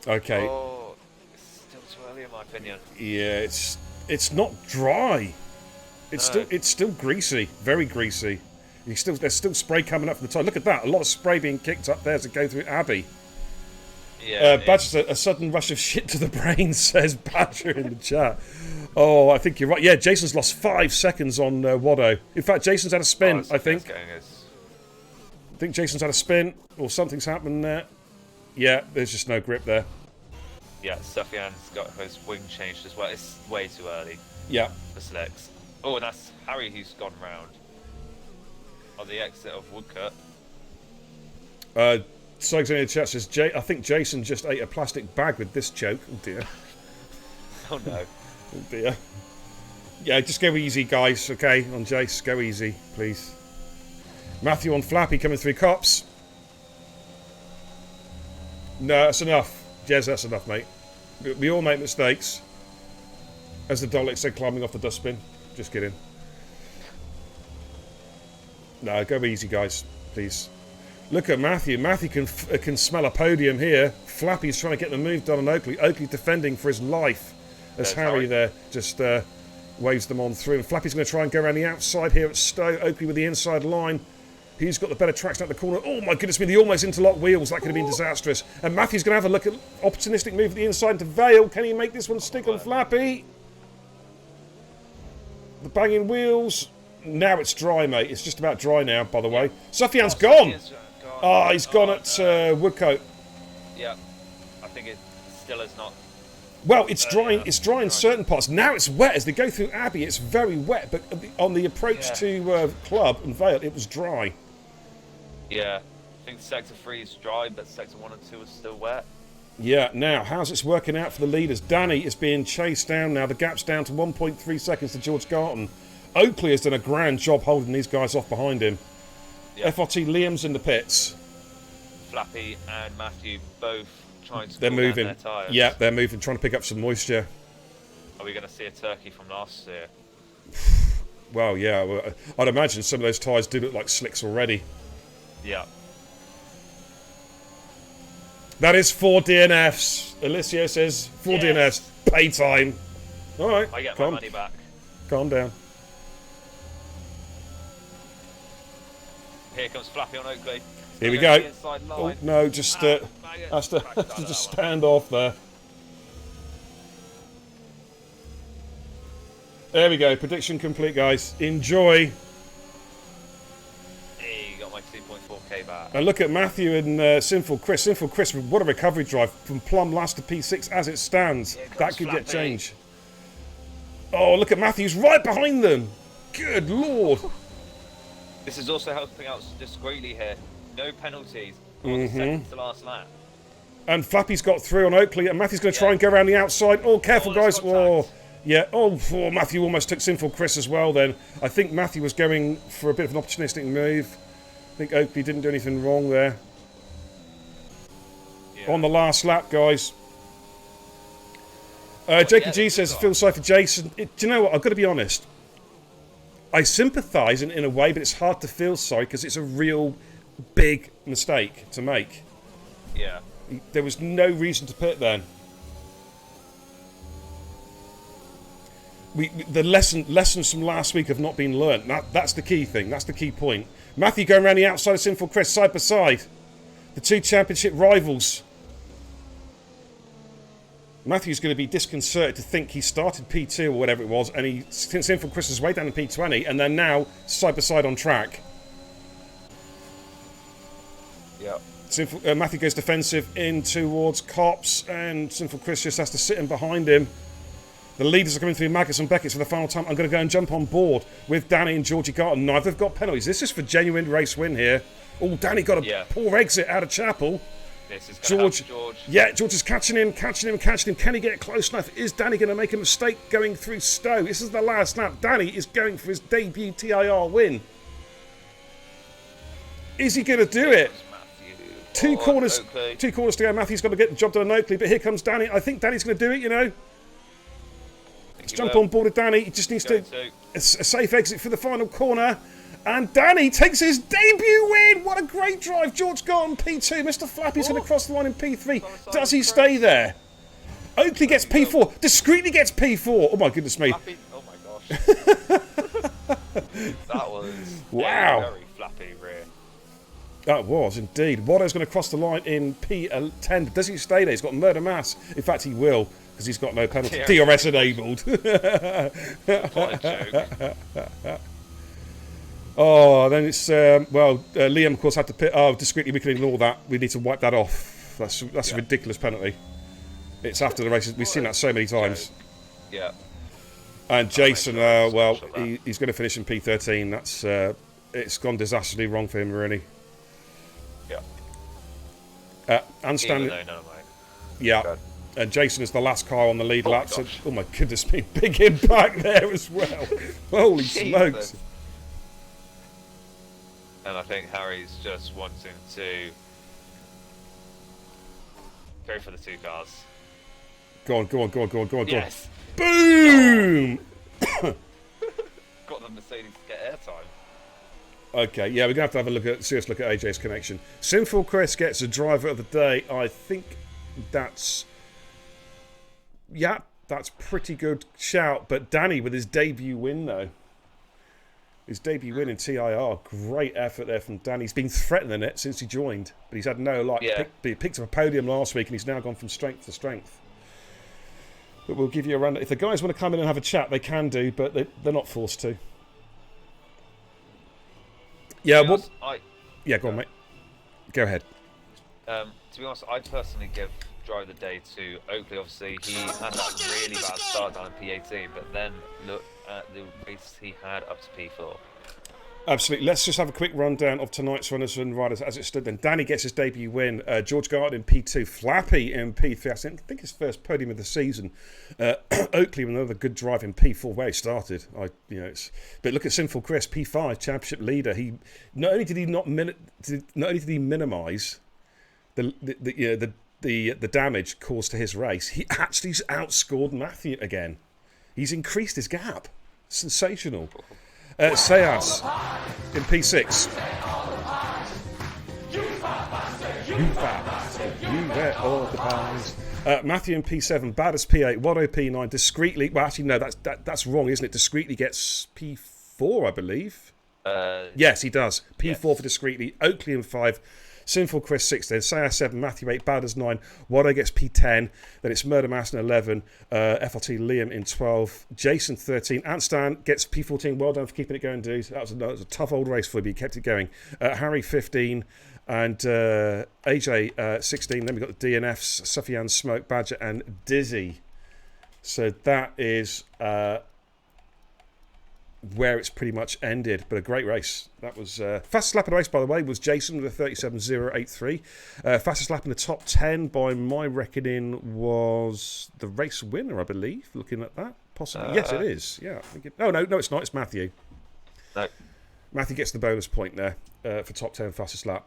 Okay. Oh, it's still too early in my opinion. Yeah, it's not dry. It's still greasy, very greasy. There's still spray coming up from the top. Look at that, a lot of spray being kicked up there to go through Abbey. Yeah. Badger's a sudden rush of shit to the brain, says Badger in the chat. Oh, I think you're right. Yeah, Jason's lost 5 seconds on Watto. In fact, Jason's had a spin, I think. I think Jason's had a spin, or something's happened there. Yeah, there's just no grip there. Yeah, Sufyan's got his wing changed as well. It's way too early. Yeah. For Slicks. Oh, and that's Harry who's gone round on the exit of Woodcut. Suggs in the chat says, I think Jason just ate a plastic bag with this choke. Oh dear. Oh no. Oh dear. Yeah, just go easy, guys, okay? On Jace, go easy, please. Matthew on Flappy coming through cops. No, that's enough. Jez, that's enough, mate. We all make mistakes. As the Dalek said, climbing off the dustbin. Just kidding. No, go easy, guys, please. Look at Matthew. Matthew can smell a podium here. Flappy's trying to get the move done on Oakley. Oakley's defending for his life. As Harry there just waves them on through. And Flappy's going to try and go around the outside here at Stowe. Oakley with the inside line. Who's got the better traction out the corner? Oh my goodness me, the almost interlocked wheels. That could have been disastrous. And Matthew's going to have a look at opportunistic move at the inside to Vale. Can he make this one stick on Flappy? The banging wheels. Now it's dry, mate. It's just about dry now, by the way. Sufyan's gone. He's gone at Woodcote. Yeah, I think it still is not. Well, it's drying. It's dry in certain parts. Now it's wet as they go through Abbey. It's very wet, but on the approach to Club and Vale, it was dry. Yeah, I think Sector 3 is dry, but Sector 1 and 2 is still wet. Yeah, now, how's this working out for the leaders? Danny is being chased down now. The gap's down to 1.3 seconds to George Garton. Oakley has done a grand job holding these guys off behind him. Yeah. FRT Liam's in the pits. Flappy and Matthew both trying to They're moving. Their tyres. Yeah, they're moving, trying to pick up some moisture. Are we going to see a turkey from last year? Well, yeah, I'd imagine some of those tyres do look like slicks already. Yeah. That is 4 DNFs. Alicia says 4 DNFs. Pay time. All right. I get my money back. Calm down. Here comes Flappy on Oakley. Here we go. Oh, no, just has to just stand off there. There we go. Prediction complete, guys. Enjoy. Hey, got my 2.4k back. And look at Matthew and Sinful Chris. Sinful Chris, what a recovery drive from Plum last to P6 as it stands. That could get changed. Oh, look at Matthew's right behind them. Good lord. This is also helping out discreetly here. No penalties on the second to last lap. And Flappy's got through on Oakley, and Matthew's going to try and go around the outside. Oh, careful, guys. Oh, yeah. Oh, Matthew almost took Sinful Chris as well then. I think Matthew was going for a bit of an opportunistic move. I think Oakley didn't do anything wrong there. Yeah. On the last lap, guys. Jacob G says, feel sorry for Jason. Do you know what? I've got to be honest. I sympathise in a way, but it's hard to feel sorry because it's a real big mistake to make. Yeah. There was no reason to pit then. The lessons from last week have not been learnt. That's the key thing. That's the key point. Matthew going around the outside of Sinful Chris, side by side. The two championship rivals. Matthew's going to be disconcerted to think he started P2 or whatever it was, and Sinful Chris is way down in P20, and they're now side by side on track. Yeah. Matthew goes defensive in towards Cops, and Sinful Chris just has to sit in behind him. The leaders are coming through Maggots and Beckett for the final time. I'm going to go and jump on board with Danny and Georgie Garton. Neither have got penalties. This is for genuine race win here. Oh, Danny got a poor exit out of Chapel. This is George. George. Yeah, George is catching him. Can he get close enough? Is Danny going to make a mistake going through Stowe? This is the last lap. Danny is going for his debut TIR win. Is he going to do it? Two corners to go. Matthew's got to get the job done on Oakley, but here comes Danny. I think Danny's going to do it, you know. Let's jump on board with Danny. He just needs to a safe exit for the final corner. And Danny takes his debut win. What a great drive. George Garton P2. Mr. Flappy's going to cross the line in P3. Does he stay there? Oakley gets P4. Discreetly gets P4. Oh, my goodness me. Flappy. Oh, my gosh. That was very flappy rear. That was, indeed. Watto's going to cross the line in P10. Does he stay there? He's got Murder Mass. In fact, he will, because he's got no penalty. DRS enabled. What a joke. Oh, then it's Liam of course had to pit. Oh, discreetly we can ignore that. We need to wipe that off. That's a ridiculous penalty. It's after the race. We've seen that so many times. Yeah. And Jason, he's going to finish in P13. That's it's gone disastrously wrong for him, really. Yeah. And standing. Yeah. God. And Jason is the last car on the lead lap. So, oh my goodness me, big impact there as well. Holy smokes. And I think Harry's just wanting to go for the two cars. Go on. Yes. Boom! Got the Mercedes to get airtime. Okay, yeah, we're going to have a serious look at AJ's connection. Sinful Chris gets a driver of the day. I think that's pretty good shout. But Danny with his debut win, though. His debut win in TIR. Great effort there from Danny. He's been threatening it since he joined, but he's had no luck. Yeah. He picked up a podium last week, and he's now gone from strength to strength. But we'll give you a run. If the guys want to come in and have a chat, they can do, but they're not forced to. Yeah, go on, mate. Go ahead. To be honest, I'd personally give drive of the day to Oakley. Obviously, he had that really bad start down in P18, but then look at the race he had up to P4. Absolutely. Let's just have a quick rundown of tonight's runners and riders as it stood then. Danny gets his debut win. George Garton in P2. Flappy in P3. I think his first podium of the season. Oakley with another good drive in P4 where he started. But look at Sinful Chris, P5 championship leader. He not only did he minimise the damage caused to his race, he actually outscored Matthew again. He's increased his gap. Sensational. Sayas in P6. You get all the pies. Matthew in P7. Bad as P8. Watto P9. Discreetly. Well, actually, no, that's wrong, isn't it? Discreetly gets P4, I believe. Yes, he does. P4 for discreetly. Oakley in 5. Sinful Chris 6 then, Sayas 7, Matthew 8, Bowders 9, Watto gets P10, then it's Murder Mass in 11, FLT Liam in 12, Jason 13, Ant Stan gets P14, well done for keeping it going, dude. That was a tough old race for you, but you kept it going. Harry 15, and AJ 16, then we've got the DNFs, Sufyan, Smoke, Badger, and Dizzy. So that is where it's pretty much ended, but a great race. That was fastest lap of the race, by the way, was Jason with a 37.083. Fastest lap in the top 10 by my reckoning was the race winner, I believe. Looking at that, possibly. Yes, it is. Yeah. No, it's not. It's Matthew. No. Matthew gets the bonus point there for top 10 fastest lap.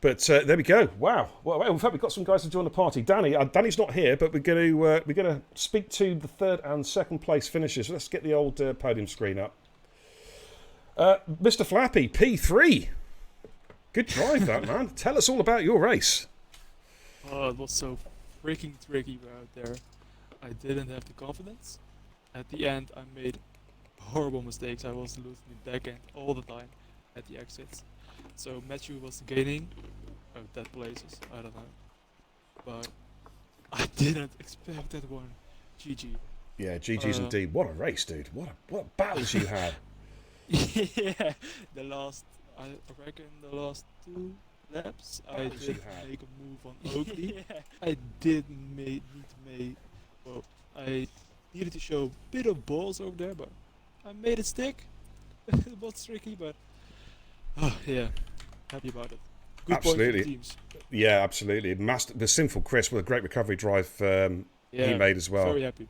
But there we go. Wow. Well, in fact, we've got some guys to join the party. Danny's not here, but we're going to speak to the third and second place finishers. Let's get the old podium screen up. Mr. Flappy, P3. Good drive, that man. Tell us all about your race. Oh, it was so freaking tricky out there. I didn't have the confidence. At the end, I made horrible mistakes. I was losing the back end all the time at the exits. So Matthew was gaining. Oh, that places. I don't know. But I didn't expect that one. GG. Yeah, GG's indeed. What a race, dude. What battles you had. Yeah. I reckon the last 2 laps, I Battles you did had. make a move on Oakley. I did need to make. Well, I needed to show a bit of balls over there, but I made it stick. It was tricky, but yeah, happy about it. Good point for Absolutely. the teams. Yeah, absolutely. The Sinful Chris with a great recovery drive he made as well. Very happy.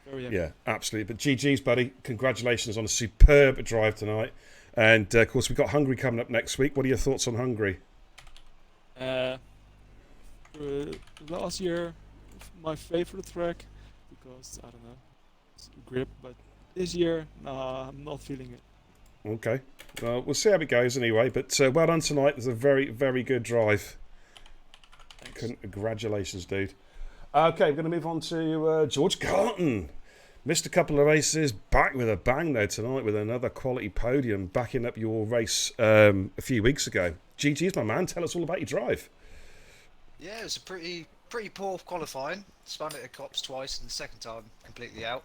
Very happy. Yeah, absolutely. But GG's, buddy. Congratulations on a superb drive tonight. And, of course, we've got Hungary coming up next week. What are your thoughts on Hungary? Last year, my favorite track, because, I don't know, it's grip, but this year, nah, I'm not feeling it. Okay. Well, we'll see how it goes anyway. But well done tonight. It was a very, very good drive. Thanks. Congratulations, dude. Okay, we're going to move on to George Carlton. Missed a couple of races, back with a bang though tonight with another quality podium, backing up your race a few weeks ago. GG's, my man. Tell us all about your drive. Yeah, it was a pretty poor qualifying. Spun it at Cops twice, and the second time completely out.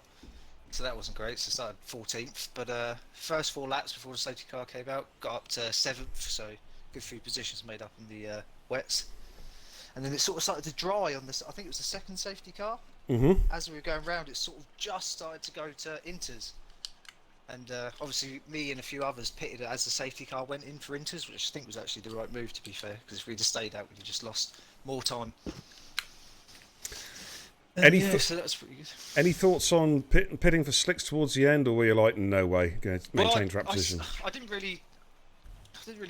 So that wasn't great. So started 14th, but first 4 laps before the safety car came out, got up to 7th. So good 3 positions made up in the wets. And then it sort of started to dry on this. I think it was the second safety car. Mm-hmm. As we were going round, it sort of just started to go to inters. And obviously, me and a few others pitted as the safety car went in for inters, which I think was actually the right move, to be fair. Because if we'd have stayed out, we'd have just lost more time. So that was pretty good. Any thoughts on pitting for slicks towards the end, or were you like, no way, going to maintain track position? I didn't really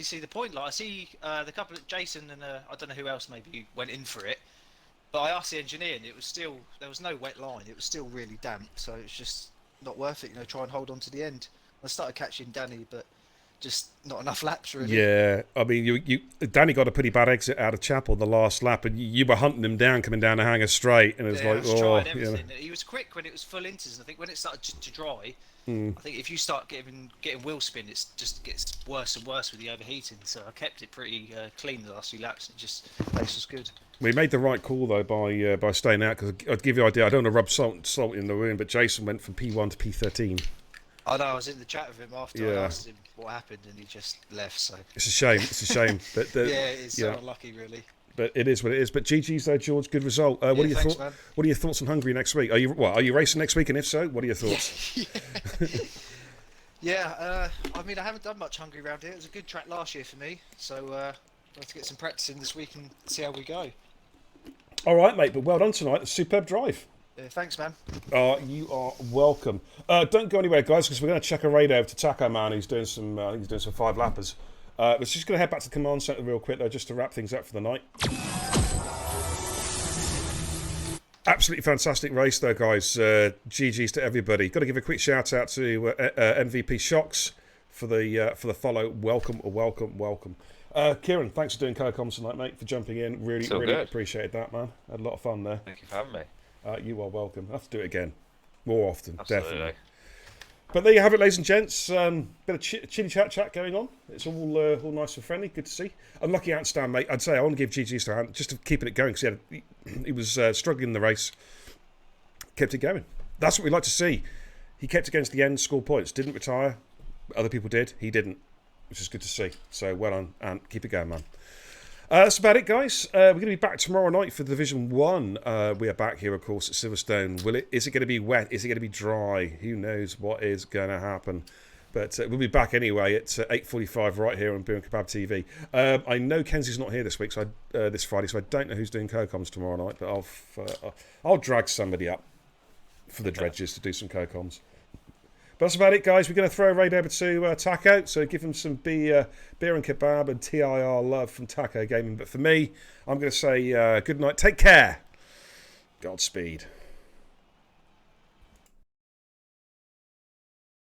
see the point. Like I see the couple of Jason and I don't know who else maybe went in for it, but I asked the engineer and it was still, there was no wet line. It was still really damp, so it's just not worth it. Try and hold on to the end. I started catching Danny, but just not enough laps really. Yeah, I mean, Danny got a pretty bad exit out of Chapel the last lap, and you were hunting him down coming down the hanger straight, and it was I like, was oh, trying everything. He was quick when it was full inters, and I think when it started to dry, I think if you start getting wheel spin, it just gets worse and worse with the overheating. So I kept it pretty clean the last few laps. And the pace was good. We made the right call though by staying out, because I'd give you an idea. I don't want to rub salt in the wound, but Jason went from P1 to P13. I know. I was in the chat with him after I asked him what happened, and he just left. So It's a shame. It's a shame. But yeah, it's so unlucky, really. But it is what it is. But GG's though, George. Good result. What are your thanks, thoughts? man. What are your thoughts on Hungary next week? Are you racing next week? And if so, what are your thoughts? I mean, I haven't done much Hungary around here. It was a good track last year for me, so I'll have to get some practice in this week and see how we go. All right, mate. But well done tonight. A superb drive. Thanks, man. You are welcome. Don't go anywhere, guys, because we're going to check a raid over to Taco Man. He's doing some. He's doing some 5 lappers. We're just going to head back to the command centre real quick, though, just to wrap things up for the night. Absolutely fantastic race, though, guys. GG's to everybody. Got to give a quick shout out to MVP Shocks for the follow. Welcome. Kieran, thanks for doing co-coms tonight, mate. For jumping in, really appreciated that, man. Had a lot of fun there. Thank you for having me. You are welcome. I'll have to do it again. More often, Absolutely. definitely. But there you have it, ladies and gents. Bit of chitty chat going on. It's all nice and friendly. Good to see. Unlucky outstand, mate. I'd say I want to give GG's a hand just to keeping it going, because he was struggling in the race. Kept it going. That's what we like to see. He kept it against the end, scored points. Didn't retire. Other people did. He didn't, which is good to see. So well done, and keep it going, man. That's about it, guys. We're going to be back tomorrow night for Division 1. We are back here, of course, at Silverstone. Is it going to be wet? Is it going to be dry? Who knows what is going to happen? But we'll be back anyway at 8:45 right here on Beer and Kebab TV. I know Kenzie's not here this week, this Friday, so I don't know who's doing co-coms tomorrow night, but I'll drag somebody up for the dredges to do some co-coms. But that's about it, guys. We're going to throw a raid over to Taco, so give him some beer and kebab and TIR love from Taco Gaming. But for me, I'm going to say good night. Take care. Godspeed.